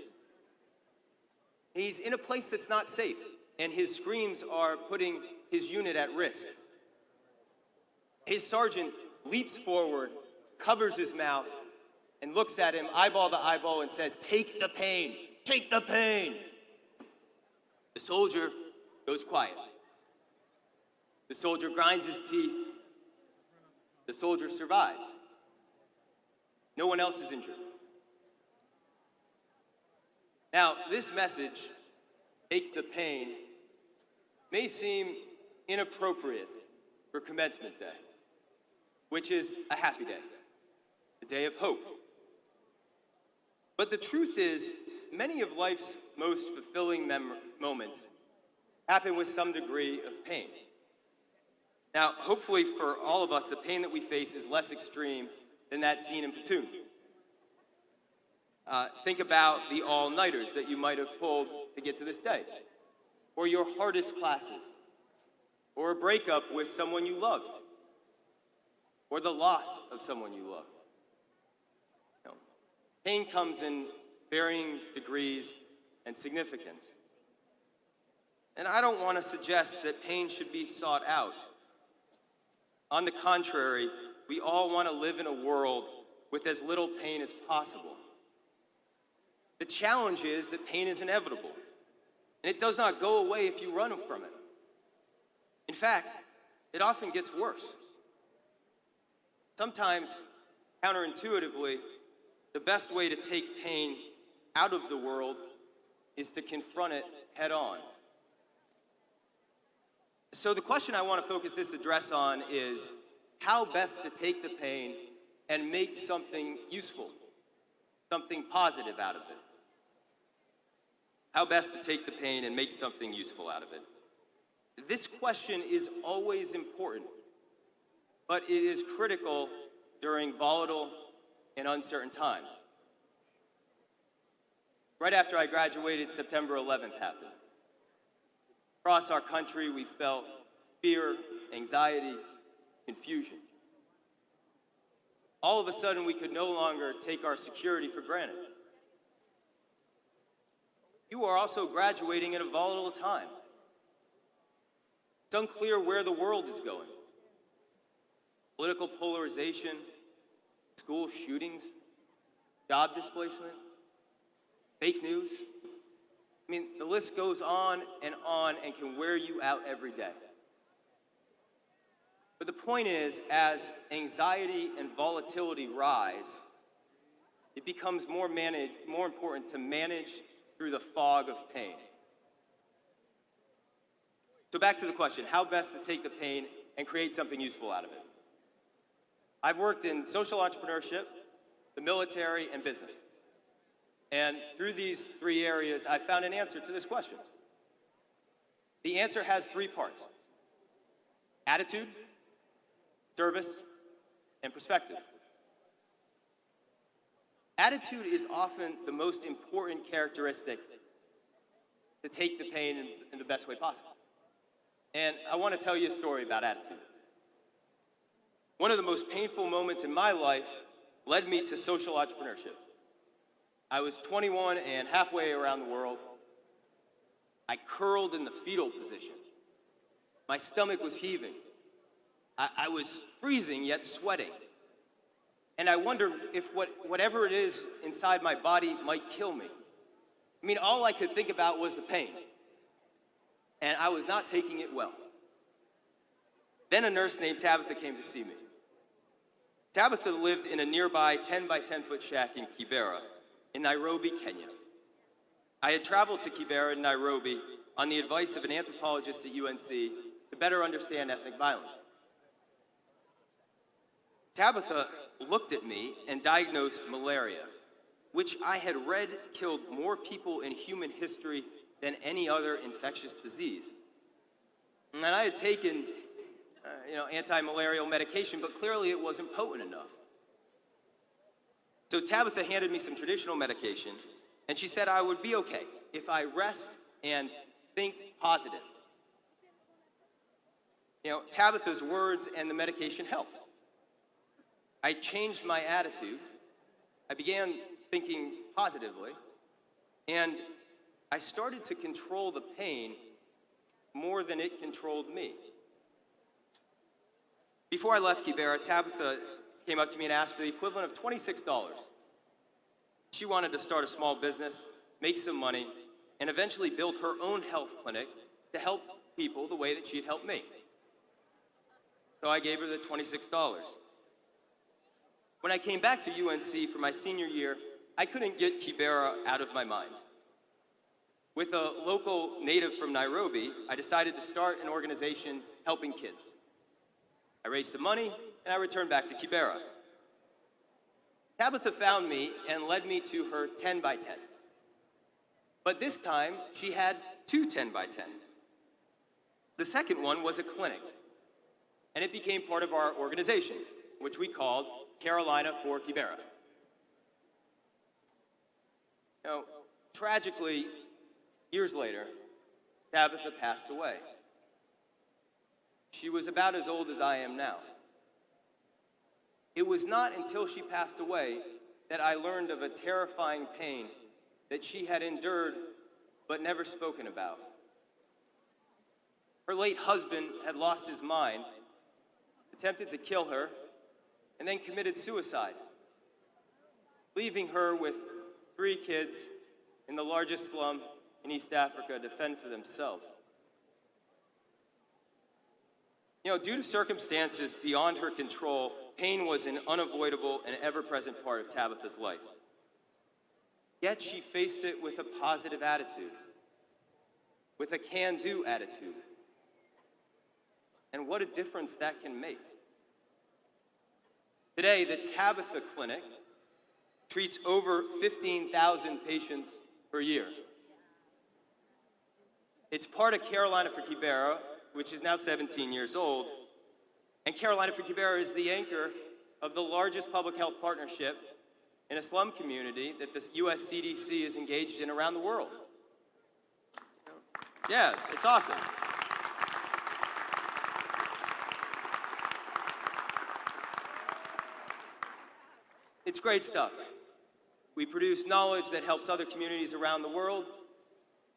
He's in a place that's not safe, and his screams are putting his unit at risk. His sergeant leaps forward, covers his mouth, and looks at him eyeball to eyeball and says, "Take the pain, take the pain." The soldier goes quiet. The soldier grinds his teeth. The soldier survives. No one else is injured. Now, this message, take the pain, may seem inappropriate for Commencement Day, which is a happy day, a day of hope. But the truth is, many of life's most fulfilling moments happen with some degree of pain. Now, hopefully for all of us, the pain that we face is less extreme than that scene in Platoon. Think about the all-nighters that you might have pulled to get to this day, or your hardest classes, or a breakup with someone you loved, or the loss of someone you loved. You know, pain comes in varying degrees and significance. And I don't want to suggest that pain should be sought out. On the contrary, we all want to live in a world with as little pain as possible. The challenge is that pain is inevitable, and it does not go away if you run from it. In fact, it often gets worse. Sometimes, counterintuitively, the best way to take pain out of the world is to confront it head on. So the question I want to focus this address on is how best to take the pain and make something useful, something positive out of it. How best to take the pain and make something useful out of it. This question is always important, but it is critical during volatile and uncertain times. Right after I graduated, September 11th happened. Across our country, we felt fear, anxiety, confusion. All of a sudden, we could no longer take our security for granted. You are also graduating in a volatile time. It's unclear where the world is going. Political polarization, school shootings, job displacement, fake news. I mean, the list goes on and can wear you out every day. But the point is, as anxiety and volatility rise, it becomes more important to manage through the fog of pain. So back to the question, how best to take the pain and create something useful out of it? I've worked in social entrepreneurship, the military, and business. And through these three areas, I found an answer to this question. The answer has three parts: attitude, service, and perspective. Attitude is often the most important characteristic to take the pain in the best way possible. And I want to tell you a story about attitude. One of the most painful moments in my life led me to social entrepreneurship. I was 21 and halfway around the world. I curled in the fetal position. My stomach was heaving. I was freezing yet sweating. And I wondered if whatever it is inside my body might kill me. I mean, all I could think about was the pain. And I was not taking it well. Then a nurse named Tabitha came to see me. Tabitha lived in a nearby 10 by 10 foot shack in Kibera, in Nairobi, Kenya. I had traveled to Kibera in Nairobi on the advice of an anthropologist at UNC to better understand ethnic violence. Tabitha looked at me and diagnosed malaria, which I had read killed more people in human history than any other infectious disease. And I had taken anti-malarial medication, but clearly it wasn't potent enough. So Tabitha handed me some traditional medication, and she said I would be okay if I rest and think positive. Tabitha's words and the medication helped. I changed my attitude. I began thinking positively, and I started to control the pain more than it controlled me. Before I left Kibera, Tabitha came up to me and asked for the equivalent of $26. She wanted to start a small business, make some money, and eventually build her own health clinic to help people the way that she'd helped me. So I gave her the $26. When I came back to UNC for my senior year, I couldn't get Kibera out of my mind. With a local native from Nairobi, I decided to start an organization helping kids. I raised some money, and I returned back to Kibera. Tabitha found me and led me to her 10 by 10. But this time, she had two 10 by 10s. The second one was a clinic, and it became part of our organization, which we called Carolina for Kibera. Tragically, years later, Tabitha passed away. She was about as old as I am now. It was not until she passed away that I learned of a terrifying pain that she had endured but never spoken about. Her late husband had lost his mind, attempted to kill her, and then committed suicide, leaving her with 3 kids in the largest slum in East Africa to fend for themselves. You know, due to circumstances beyond her control, pain was an unavoidable and ever-present part of Tabitha's life. Yet she faced it with a positive attitude, with a can-do attitude. And what a difference that can make. Today, the Tabitha Clinic treats over 15,000 patients per year. It's part of Carolina for Kibera, which is now 17 years old, and Carolina for Kibera is the anchor of the largest public health partnership in a slum community that the US CDC is engaged in around the world. Yeah, it's awesome. It's great stuff. We produce knowledge that helps other communities around the world,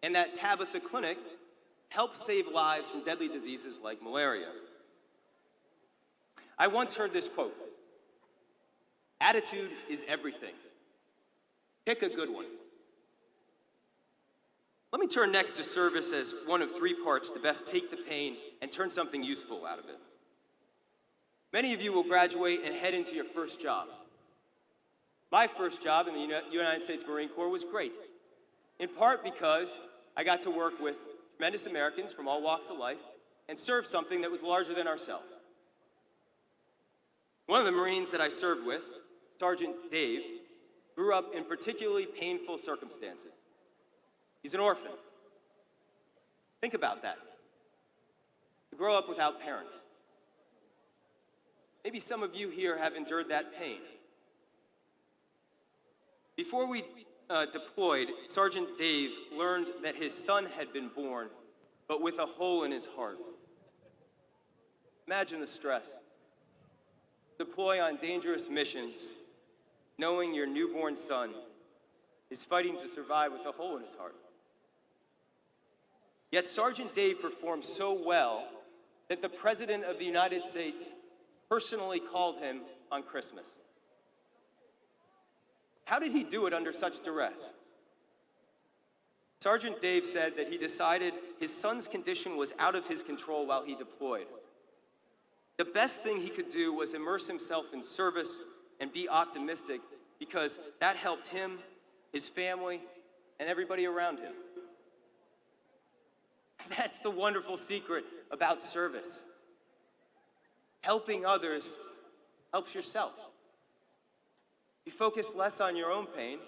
and that Tabitha Clinic helps save lives from deadly diseases like malaria. I once heard this quote: "Attitude is everything. Pick a good one." Let me turn next to service as one of 3 parts to best take the pain and turn something useful out of it. Many of you will graduate and head into your first job. My first job in the United States Marine Corps was great, in part because I got to work with tremendous Americans from all walks of life and serve something that was larger than ourselves. One of the Marines that I served with, Sergeant Dave, grew up in particularly painful circumstances. He's an orphan. Think about that. To grow up without parents. Maybe some of you here have endured that pain. Before we deployed, Sergeant Dave learned that his son had been born, but with a hole in his heart. Imagine the stress. Deploy on dangerous missions, knowing your newborn son is fighting to survive with a hole in his heart. Yet Sergeant Dave performed so well that the President of the United States personally called him on Christmas. How did he do it under such duress? Sergeant Dave said that he decided his son's condition was out of his control while he deployed. The best thing he could do was immerse himself in service and be optimistic, because that helped him, his family, and everybody around him. That's the wonderful secret about service. Helping others helps yourself. You focus less on your own pain,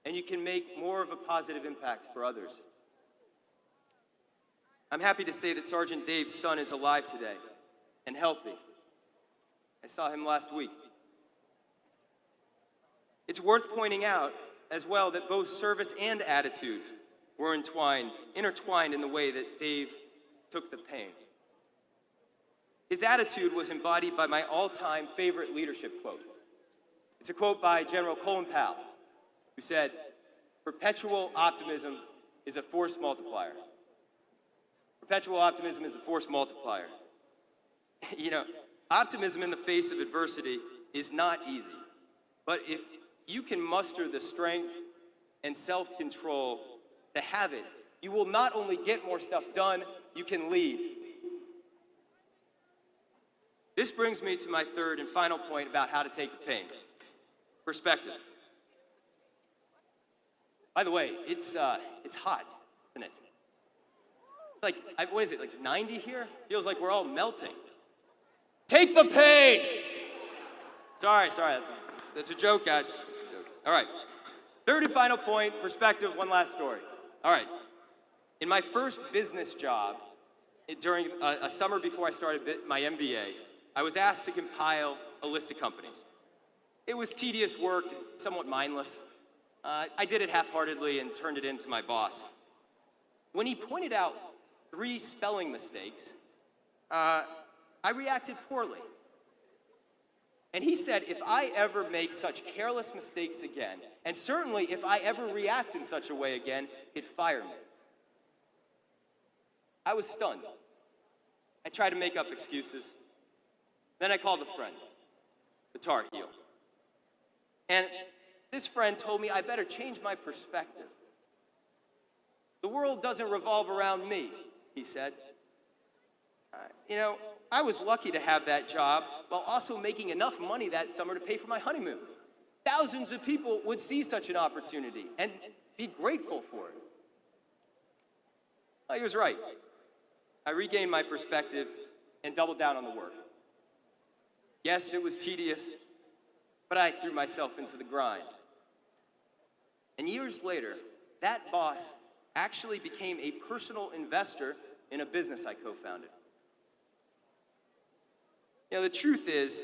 and you can make more of a positive impact for others. I'm happy to say that Sergeant Dave's son is alive today and healthy. I saw him last week. It's worth pointing out as well that both service and attitude were intertwined in the way that Dave took the pain. His attitude was embodied by my all-time favorite leadership quote. It's a quote by General Colin Powell, who said, "Perpetual optimism is a force multiplier." Perpetual optimism is a force multiplier. You know, optimism in the face of adversity is not easy. But if you can muster the strength and self-control to have it, you will not only get more stuff done, you can lead. This brings me to my third and final point about how to take the pain. Perspective. By the way, it's hot, isn't it? Like, what is it, like 90 here? Feels like we're all melting. Take the pain! Sorry, that's a joke, guys. That's a joke. All right. Third and final point, perspective, one last story. All right. In my first business job, during a summer before I started my MBA, I was asked to compile a list of companies. It was tedious work, somewhat mindless. I did it half-heartedly and turned it in to my boss. When he pointed out 3 spelling mistakes, I reacted poorly. And he said, if I ever make such careless mistakes again, and certainly if I ever react in such a way again, he'd fire me. I was stunned. I tried to make up excuses. Then I called a friend, the Tar Heel. And this friend told me I better change my perspective. The world doesn't revolve around me, he said. I was lucky to have that job while also making enough money that summer to pay for my honeymoon. Thousands of people would see such an opportunity and be grateful for it. Well, he was right. I regained my perspective and doubled down on the work. Yes, it was tedious, but I threw myself into the grind. And years later, that boss actually became a personal investor in a business I co-founded. The truth is,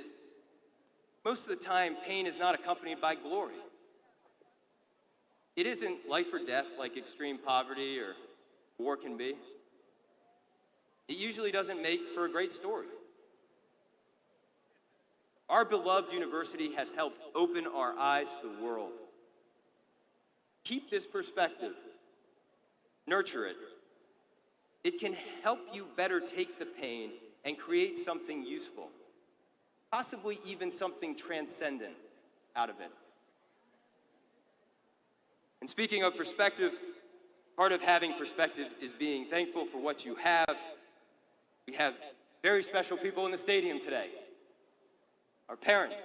most of the time, pain is not accompanied by glory. It isn't life or death like extreme poverty or war can be. It usually doesn't make for a great story. Our beloved university has helped open our eyes to the world. Keep this perspective. Nurture it. It can help you better take the pain and create something useful, possibly even something transcendent out of it. And speaking of perspective, part of having perspective is being thankful for what you have. We have very special people in the stadium today. Our parents.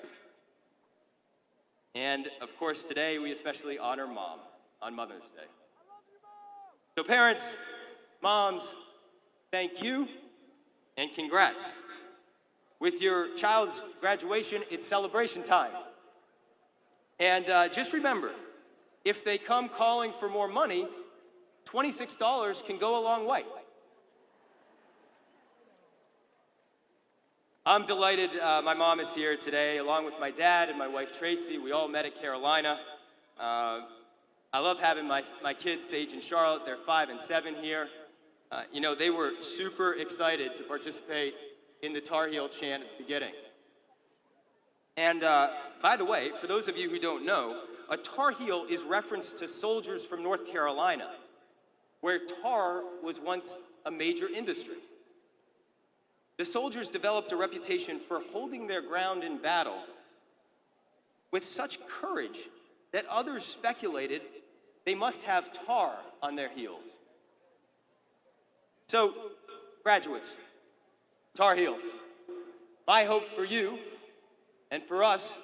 And of course, today we especially honor Mom on Mother's Day. So parents, moms, thank you and congrats. With your child's graduation, it's celebration time. And just remember, if they come calling for more money, $26 can go a long way. I'm delighted my mom is here today, along with my dad and my wife Tracy. We all met at Carolina. I love having my kids, Sage and Charlotte. They're 5 and 7 here. They were super excited to participate in the Tar Heel chant at the beginning. And by the way, for those of you who don't know, a Tar Heel is reference to soldiers from North Carolina, where tar was once a major industry. The soldiers developed a reputation for holding their ground in battle with such courage that others speculated they must have tar on their heels. So, graduates, Tar Heels, my hope for you and for us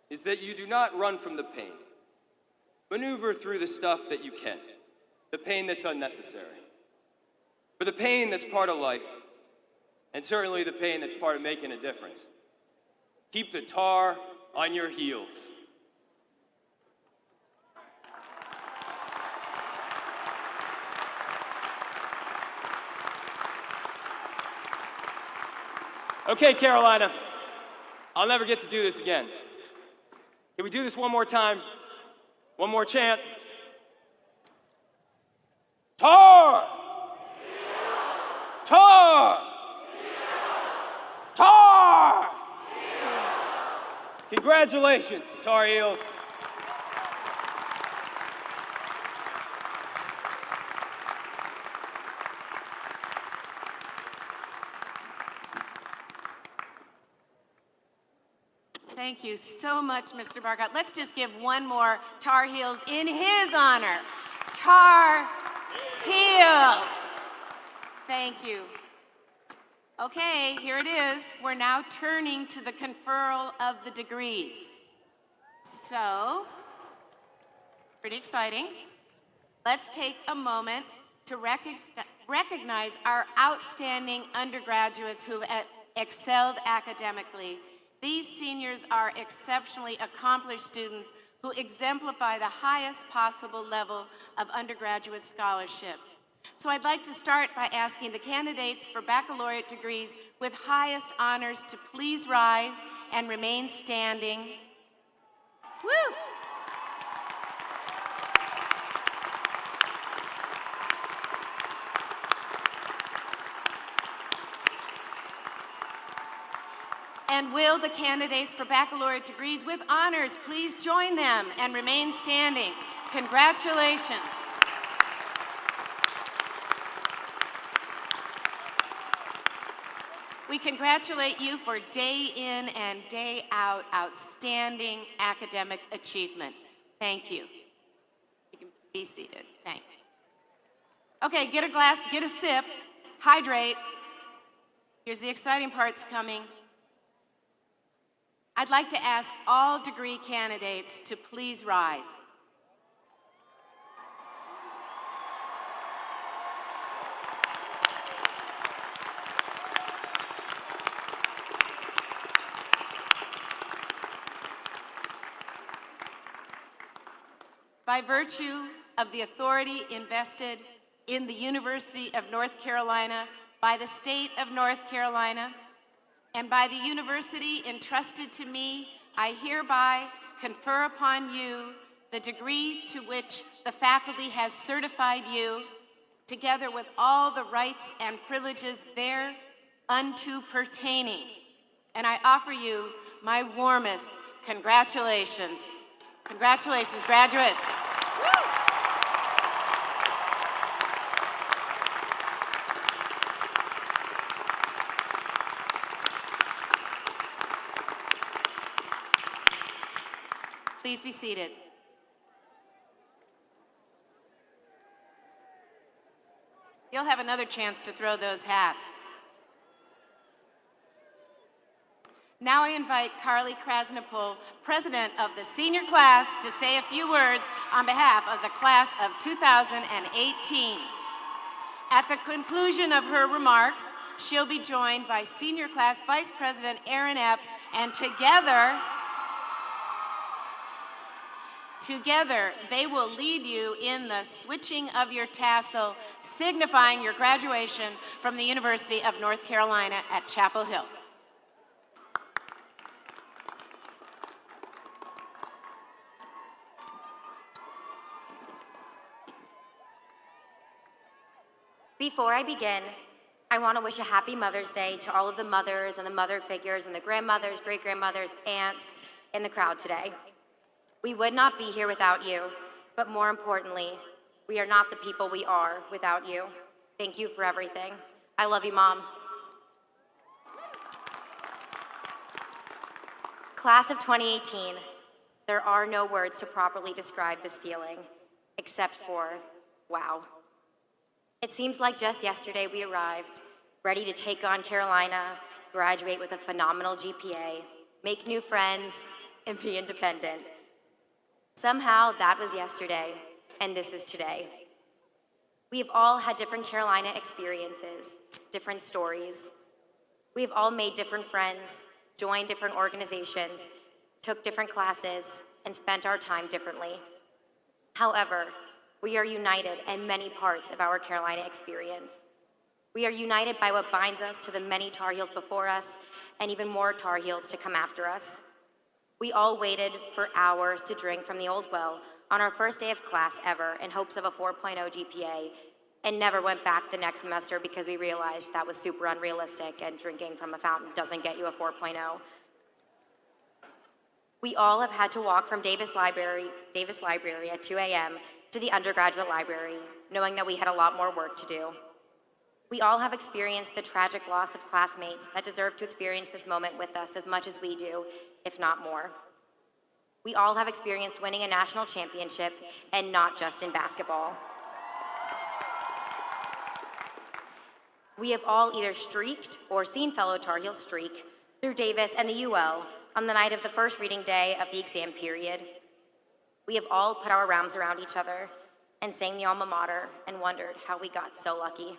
is that you do not run from the pain. Maneuver through the stuff that you can, the pain that's unnecessary. For the pain that's part of life, and certainly the pain that's part of making a difference. Keep the tar on your heels. Okay, Carolina, I'll never get to do this again. Can we do this one more time? One more chant. Tar! Tar! Tar! Congratulations, Tar Heels. Thank you so much, Mr. Bargott. Let's just give one more Tar Heels in his honor. Tar Heel. Thank you. Okay, here it is. We're now turning to the conferral of the degrees. So, pretty exciting. Let's take a moment to recognize our outstanding undergraduates who have excelled academically. These seniors are exceptionally accomplished students who exemplify the highest possible level of undergraduate scholarship. So I'd like to start by asking the candidates for baccalaureate degrees with highest honors to please rise and remain standing. Woo! And will the candidates for baccalaureate degrees with honors please join them and remain standing? Congratulations. We congratulate you for day in and day out outstanding academic achievement. Thank you. You can be seated. Thanks. Okay, get a glass, get a sip, hydrate. Here's the exciting parts coming. I'd like to ask all degree candidates to please rise. By virtue of the authority invested in the University of North Carolina by the state of North Carolina, and by the university entrusted to me, I hereby confer upon you the degree to which the faculty has certified you, together with all the rights and privileges thereunto pertaining. And I offer you my warmest congratulations. Congratulations, graduates. Woo! Please be seated. You'll have another chance to throw those hats. Now I invite Carly Krasnopol, president of the senior class, to say a few words on behalf of the class of 2018. At the conclusion of her remarks, she'll be joined by senior class vice president Aaron Epps, and together they will lead you in the switching of your tassel, signifying your graduation from the University of North Carolina at Chapel Hill. Before I begin, I want to wish a happy Mother's Day to all of the mothers and the mother figures and the grandmothers, great-grandmothers, aunts in the crowd today. We would not be here without you, but more importantly, we are not the people we are without you. Thank you for everything. I love you, Mom. Class of 2018, there are no words to properly describe this feeling, except for wow. It seems like just yesterday we arrived, ready to take on Carolina, graduate with a phenomenal GPA, make new friends, and be independent. Somehow that was yesterday, and this is today. We have all had different Carolina experiences, different stories. We have all made different friends, joined different organizations, took different classes, and spent our time differently. However, we are united in many parts of our Carolina experience. We are united by what binds us to the many Tar Heels before us, and even more Tar Heels to come after us. We all waited for hours to drink from the old well on our first day of class ever in hopes of a 4.0 GPA, and never went back the next semester because we realized that was super unrealistic and drinking from a fountain doesn't get you a 4.0. We all have had to walk from Davis Library at 2 a.m. to the undergraduate library, knowing that we had a lot more work to do. We all have experienced the tragic loss of classmates that deserve to experience this moment with us as much as we do, if not more. We all have experienced winning a national championship, and not just in basketball. We have all either streaked or seen fellow Tar Heels streak through Davis and the UL on the night of the first reading day of the exam period. We have all put our arms around each other and sang the alma mater and wondered how we got so lucky.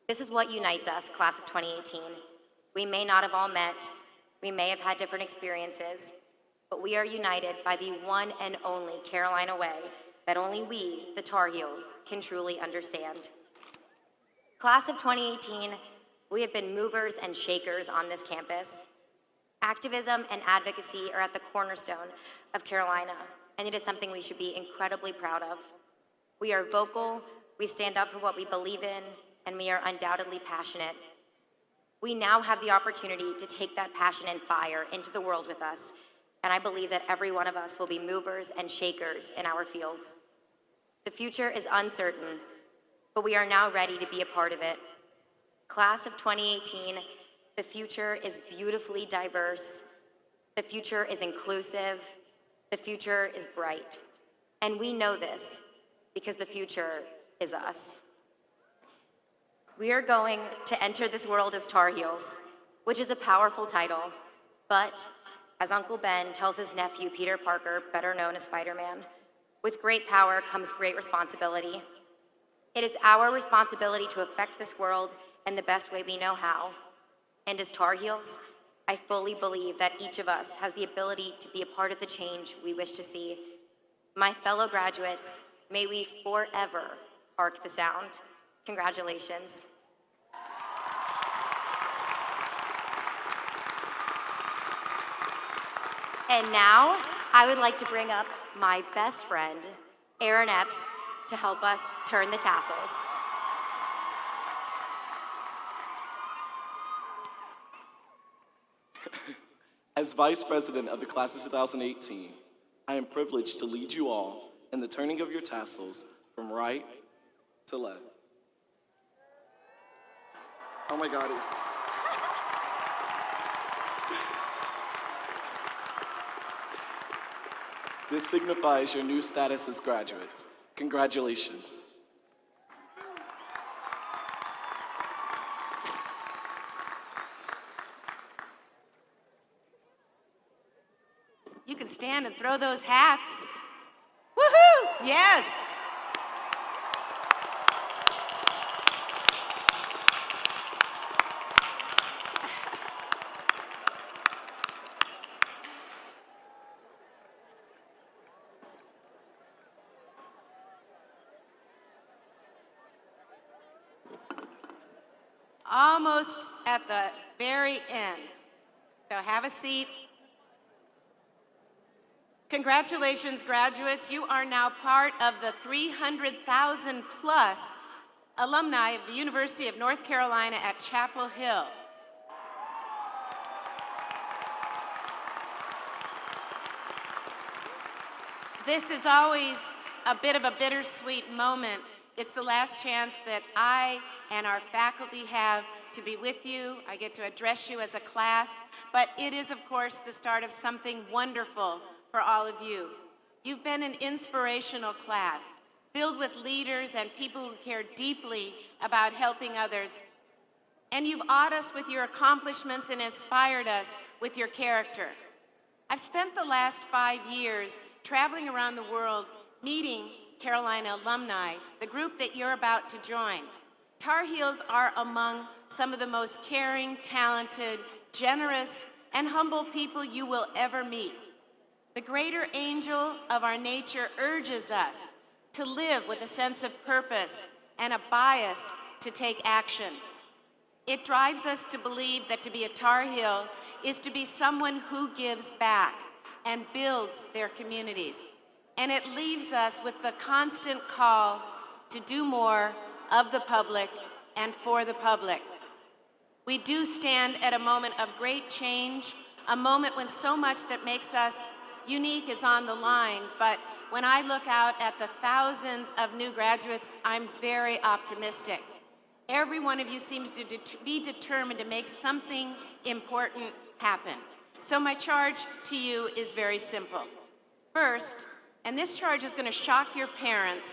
This is what unites us, class of 2018. We may not have all met, we may have had different experiences, but we are united by the one and only Carolina way that only we, the Tar Heels, can truly understand. Class of 2018, we have been movers and shakers on this campus. Activism and advocacy are at the cornerstone of Carolina, and it is something we should be incredibly proud of. We are vocal, we stand up for what we believe in, and we are undoubtedly passionate. We now have the opportunity to take that passion and fire into the world with us, and I believe that every one of us will be movers and shakers in our fields. The future is uncertain, but we are now ready to be a part of it. Class of 2018, the future is beautifully diverse, the future is inclusive, the future is bright. And we know this because the future is us. We are going to enter this world as Tar Heels, which is a powerful title, but as Uncle Ben tells his nephew, Peter Parker, better known as Spider-Man, with great power comes great responsibility. It is our responsibility to affect this world in the best way we know how. And as Tar Heels, I fully believe that each of us has the ability to be a part of the change we wish to see. My fellow graduates, may we forever hark the sound. Congratulations. And now, I would like to bring up my best friend, Aaron Epps, to help us turn the tassels. As Vice President of the Class of 2018, I am privileged to lead you all in the turning of your tassels from right to left. Oh my God, This signifies your new status as graduates. Congratulations. You can stand and throw those hats. Woohoo! Yes! Almost at the very end. So have a seat. Congratulations, graduates. You are now part of the 300,000 plus alumni of the University of North Carolina at Chapel Hill. This is always a bit of a bittersweet moment. It's the last chance that I and our faculty have to be with you. I get to address you as a class, but it is, of course, the start of something wonderful for all of you. You've been an inspirational class, filled with leaders and people who care deeply about helping others. And you've awed us with your accomplishments and inspired us with your character. I've spent the last 5 years traveling around the world, meeting Carolina alumni, the group that you're about to join. Tar Heels are among some of the most caring, talented, generous, and humble people you will ever meet. The greater angel of our nature urges us to live with a sense of purpose and a bias to take action. It drives us to believe that to be a Tar Heel is to be someone who gives back and builds their communities. And it leaves us with the constant call to do more of the public and for the public. We do stand at a moment of great change, a moment when so much that makes us unique is on the line, but when I look out at the thousands of new graduates, I'm very optimistic. Every one of you seems to be determined to make something important happen. So my charge to you is very simple. First, and this charge is going to shock your parents,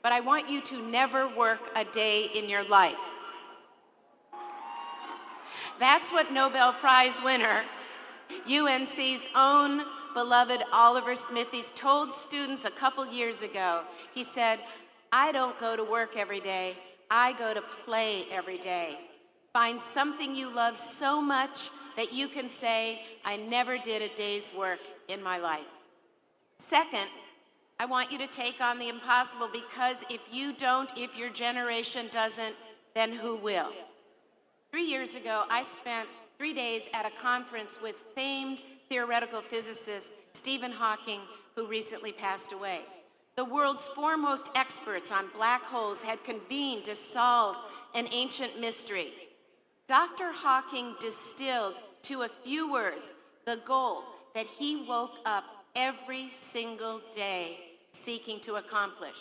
but I want you to never work a day in your life. That's what Nobel Prize winner, UNC's own beloved Oliver Smithies told students a couple years ago. He said, I don't go to work every day, I go to play every day. Find something you love so much that you can say, I never did a day's work in my life. Second, I want you to take on the impossible, because if you don't, if your generation doesn't, then who will? 3 years ago, I spent 3 days at a conference with famed theoretical physicist Stephen Hawking, who recently passed away. The world's foremost experts on black holes had convened to solve an ancient mystery. Dr. Hawking distilled to a few words the goal that he woke up every single day seeking to accomplish.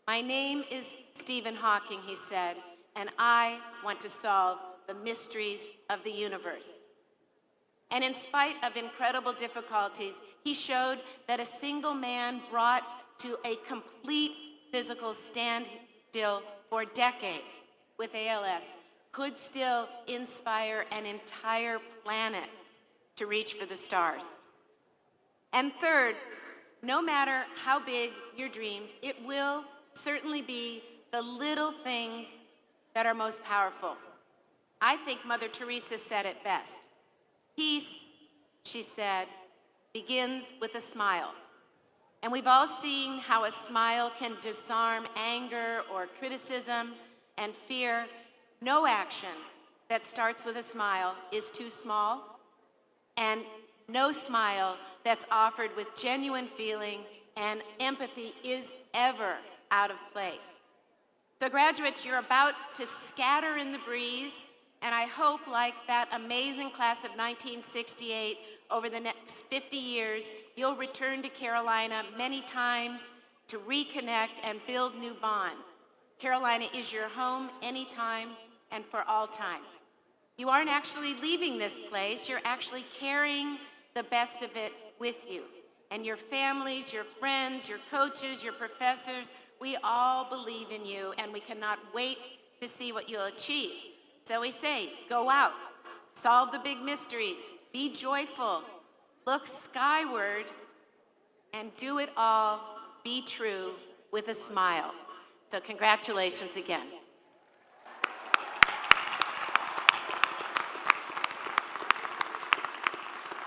My name is Stephen Hawking, he said, and I want to solve the mysteries of the universe. And in spite of incredible difficulties, he showed that a single man brought to a complete physical standstill for decades with ALS could still inspire an entire planet to reach for the stars. And third, no matter how big your dreams, it will certainly be the little things that are most powerful. I think Mother Teresa said it best. Peace, she said, begins with a smile. And we've all seen how a smile can disarm anger or criticism and fear. No action that starts with a smile is too small, and no smile that's offered with genuine feeling and empathy is ever out of place. So graduates, you're about to scatter in the breeze, and I hope, like that amazing class of 1968, over the next 50 years, you'll return to Carolina many times to reconnect and build new bonds. Carolina is your home anytime and for all time. You aren't actually leaving this place, you're actually carrying the best of it with you. And your families, your friends, your coaches, your professors, we all believe in you, and we cannot wait to see what you'll achieve. So we say, go out, solve the big mysteries, be joyful, look skyward, and do it all, be true, with a smile. So congratulations again.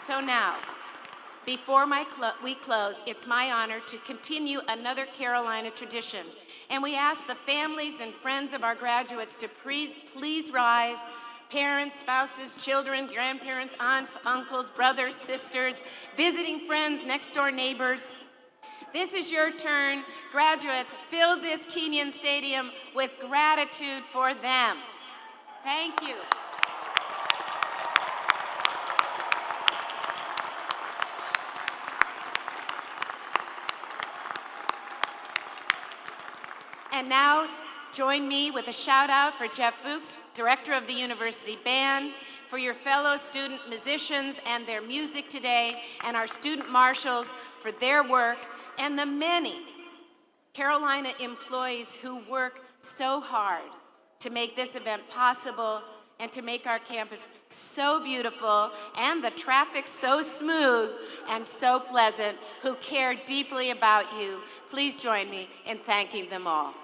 So now, before we close, it's my honor to continue another Carolina tradition. And we ask the families and friends of our graduates to please rise. Parents, spouses, children, grandparents, aunts, uncles, brothers, sisters, visiting friends, next door neighbors. This is your turn. Graduates, fill this Kenyon Stadium with gratitude for them. Thank you. And now, join me with a shout out for Jeff Fuchs, Director of the University Band, for your fellow student musicians and their music today, and our student marshals for their work, and the many Carolina employees who work so hard to make this event possible and to make our campus so beautiful and the traffic so smooth and so pleasant, who care deeply about you. Please join me in thanking them all.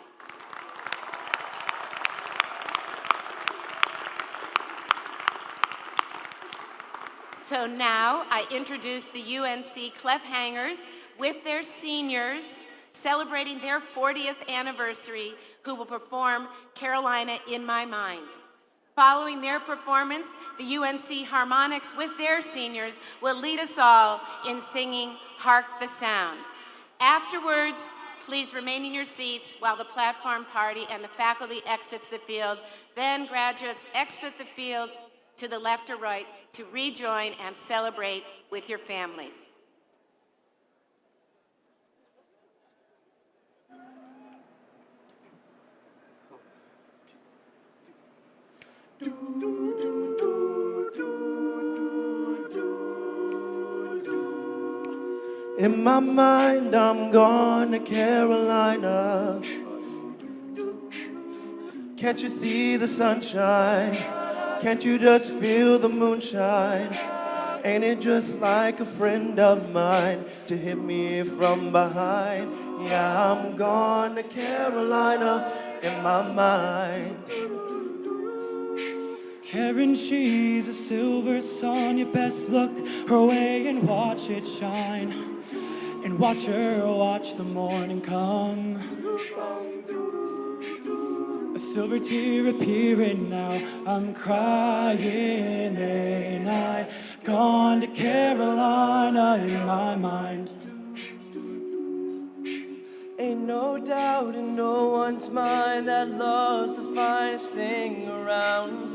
So now I introduce the UNC Cliffhangers with their seniors celebrating their 40th anniversary, who will perform Carolina in My Mind. Following their performance, the UNC Harmonics with their seniors will lead us all in singing Hark the Sound. Afterwards, please remain in your seats while the platform party and the faculty exits the field. Then graduates exit the field to the left or right to rejoin and celebrate with your families. In my mind, I'm gone to Carolina. Can't you see the sunshine? Can't you just feel the moonshine? Ain't it just like a friend of mine to hit me from behind? Yeah, I'm gone to Carolina in my mind. Karen, she's a silver sun. You best look her way and watch it shine. And watch her watch the morning come. A silver tear appearing now. I'm crying, ain't I? Gone to Carolina in my mind. Ain't no doubt in no one's mind that love's the finest thing around.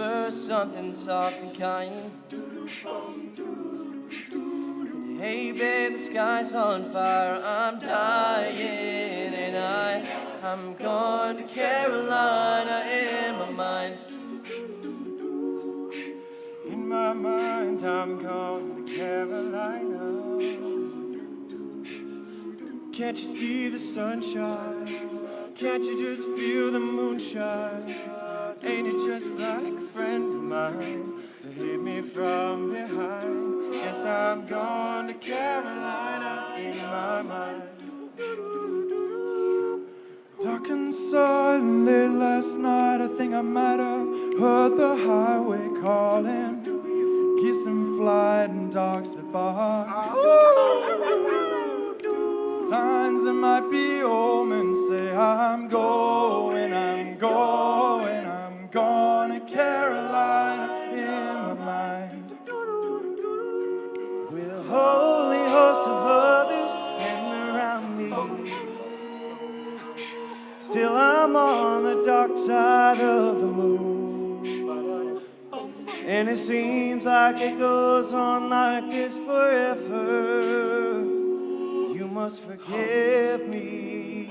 whisper something soft and kind. Hey babe, the sky's on fire, I'm dying, and I'm going to Carolina in my mind. In my mind, I'm going to Carolina. Can't you see the sunshine? Can't you just feel the moonshine? Ain't it just like a friend of mine to hit me from behind? Yes, I'm going to Carolina in my mind. Dark and silent late last night, I think I might have heard the highway calling. Geese in flight and dogs that bark. Signs that might be omens say I'm going to Carolina in my mind. With a holy host of others standing around me, still I'm on the dark side of the moon. And it seems like it goes on like this forever. You must forgive me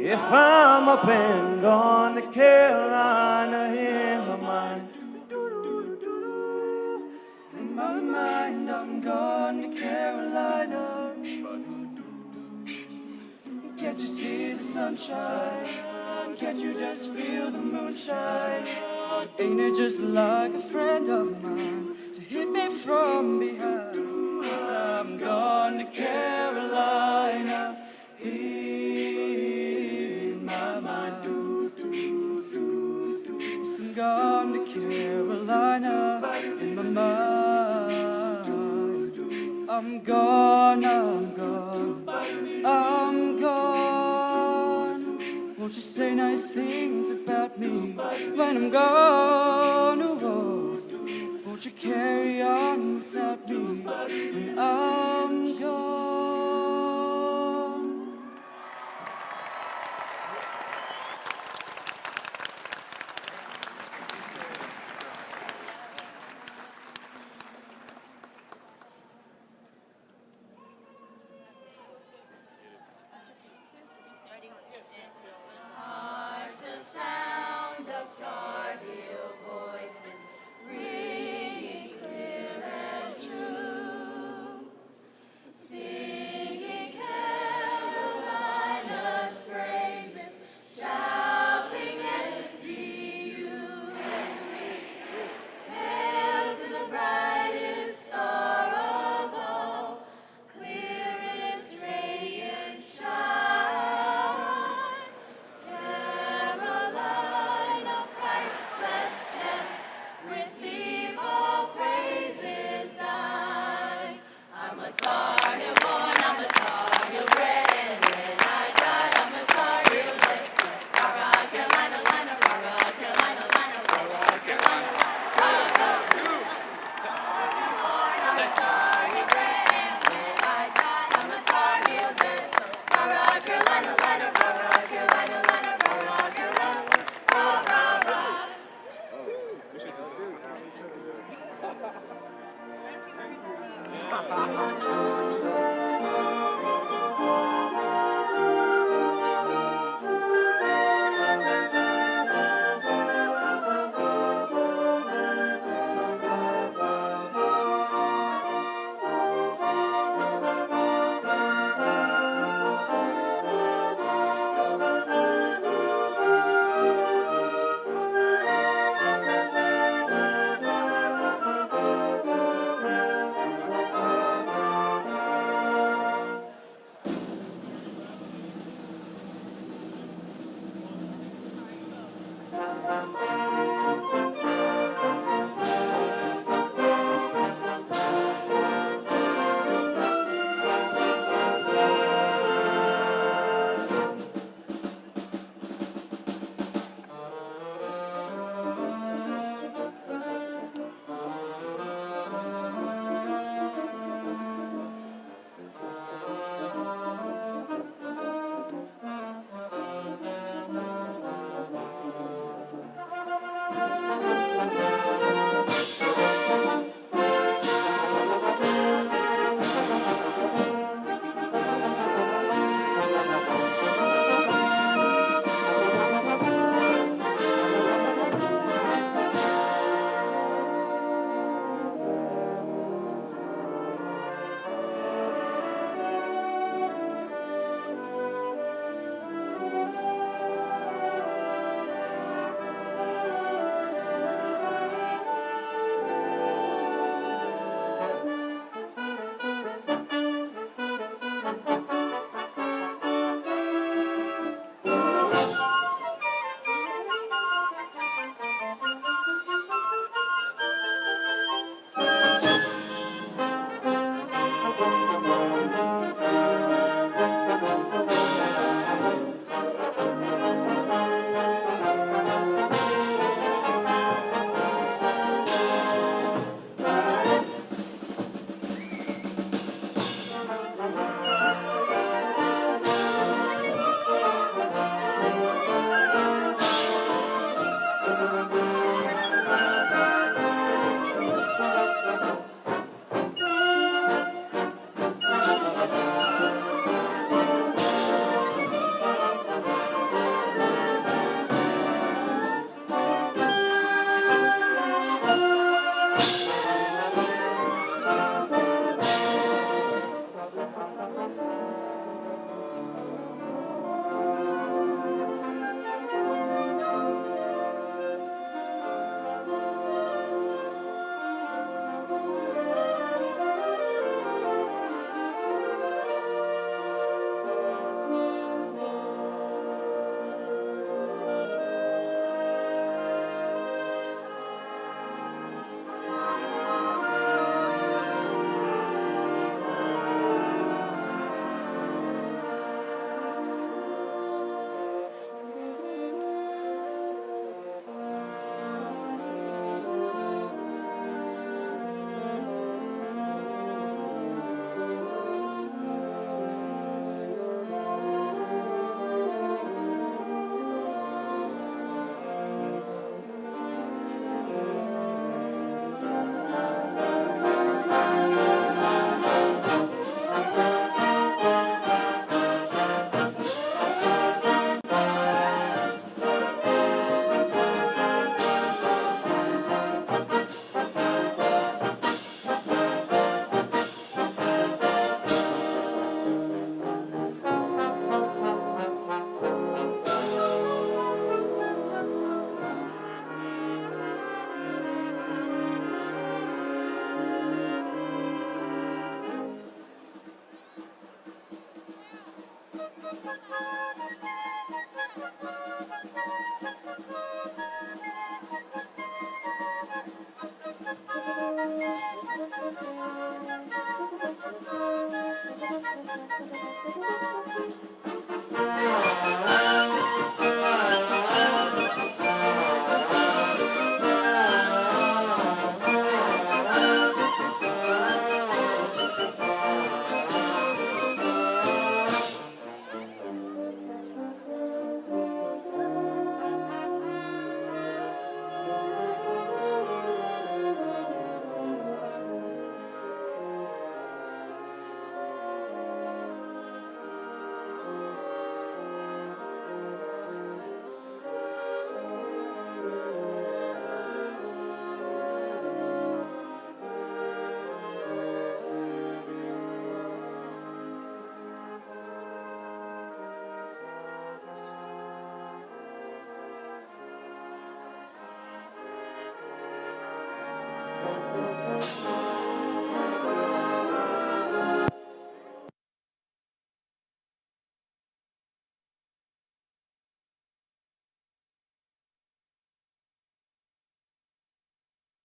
if I'm up and gone to Carolina in my mind. In my mind, I'm gone to Carolina. Can't you see the sunshine? Can't you just feel the moonshine? Ain't it just like a friend of mine to hit me from behind? Yes, I'm gone to Carolina in my mind. Yes, I'm gone to Carolina in my mind. I'm gone, I'm gone, I'm gone. Won't you say nice things about me when I'm gone? Oh, won't you carry on without me when I'm gone? Hark the sound of Tar Heel voices, ringing clear and true, singing Carolina's praises, shouting and to see you. Hail to the brightest star of all, clear its radiant shine. Carolina, priceless gem, receive all praises thine. I'm a Tar Heel born, I'm a Tar Heel bred, and when I die, I'm a Tar Heel dead. Rara, Carolina, lina, rara, Carolina, lina, rara, Carolina, rara. I'm a Tar Heel bred, and when I die, I'm a Tar Heel dead. Rara, Carolina, lina, rara, Carolina, lina, rara, Carolina, rara, rara.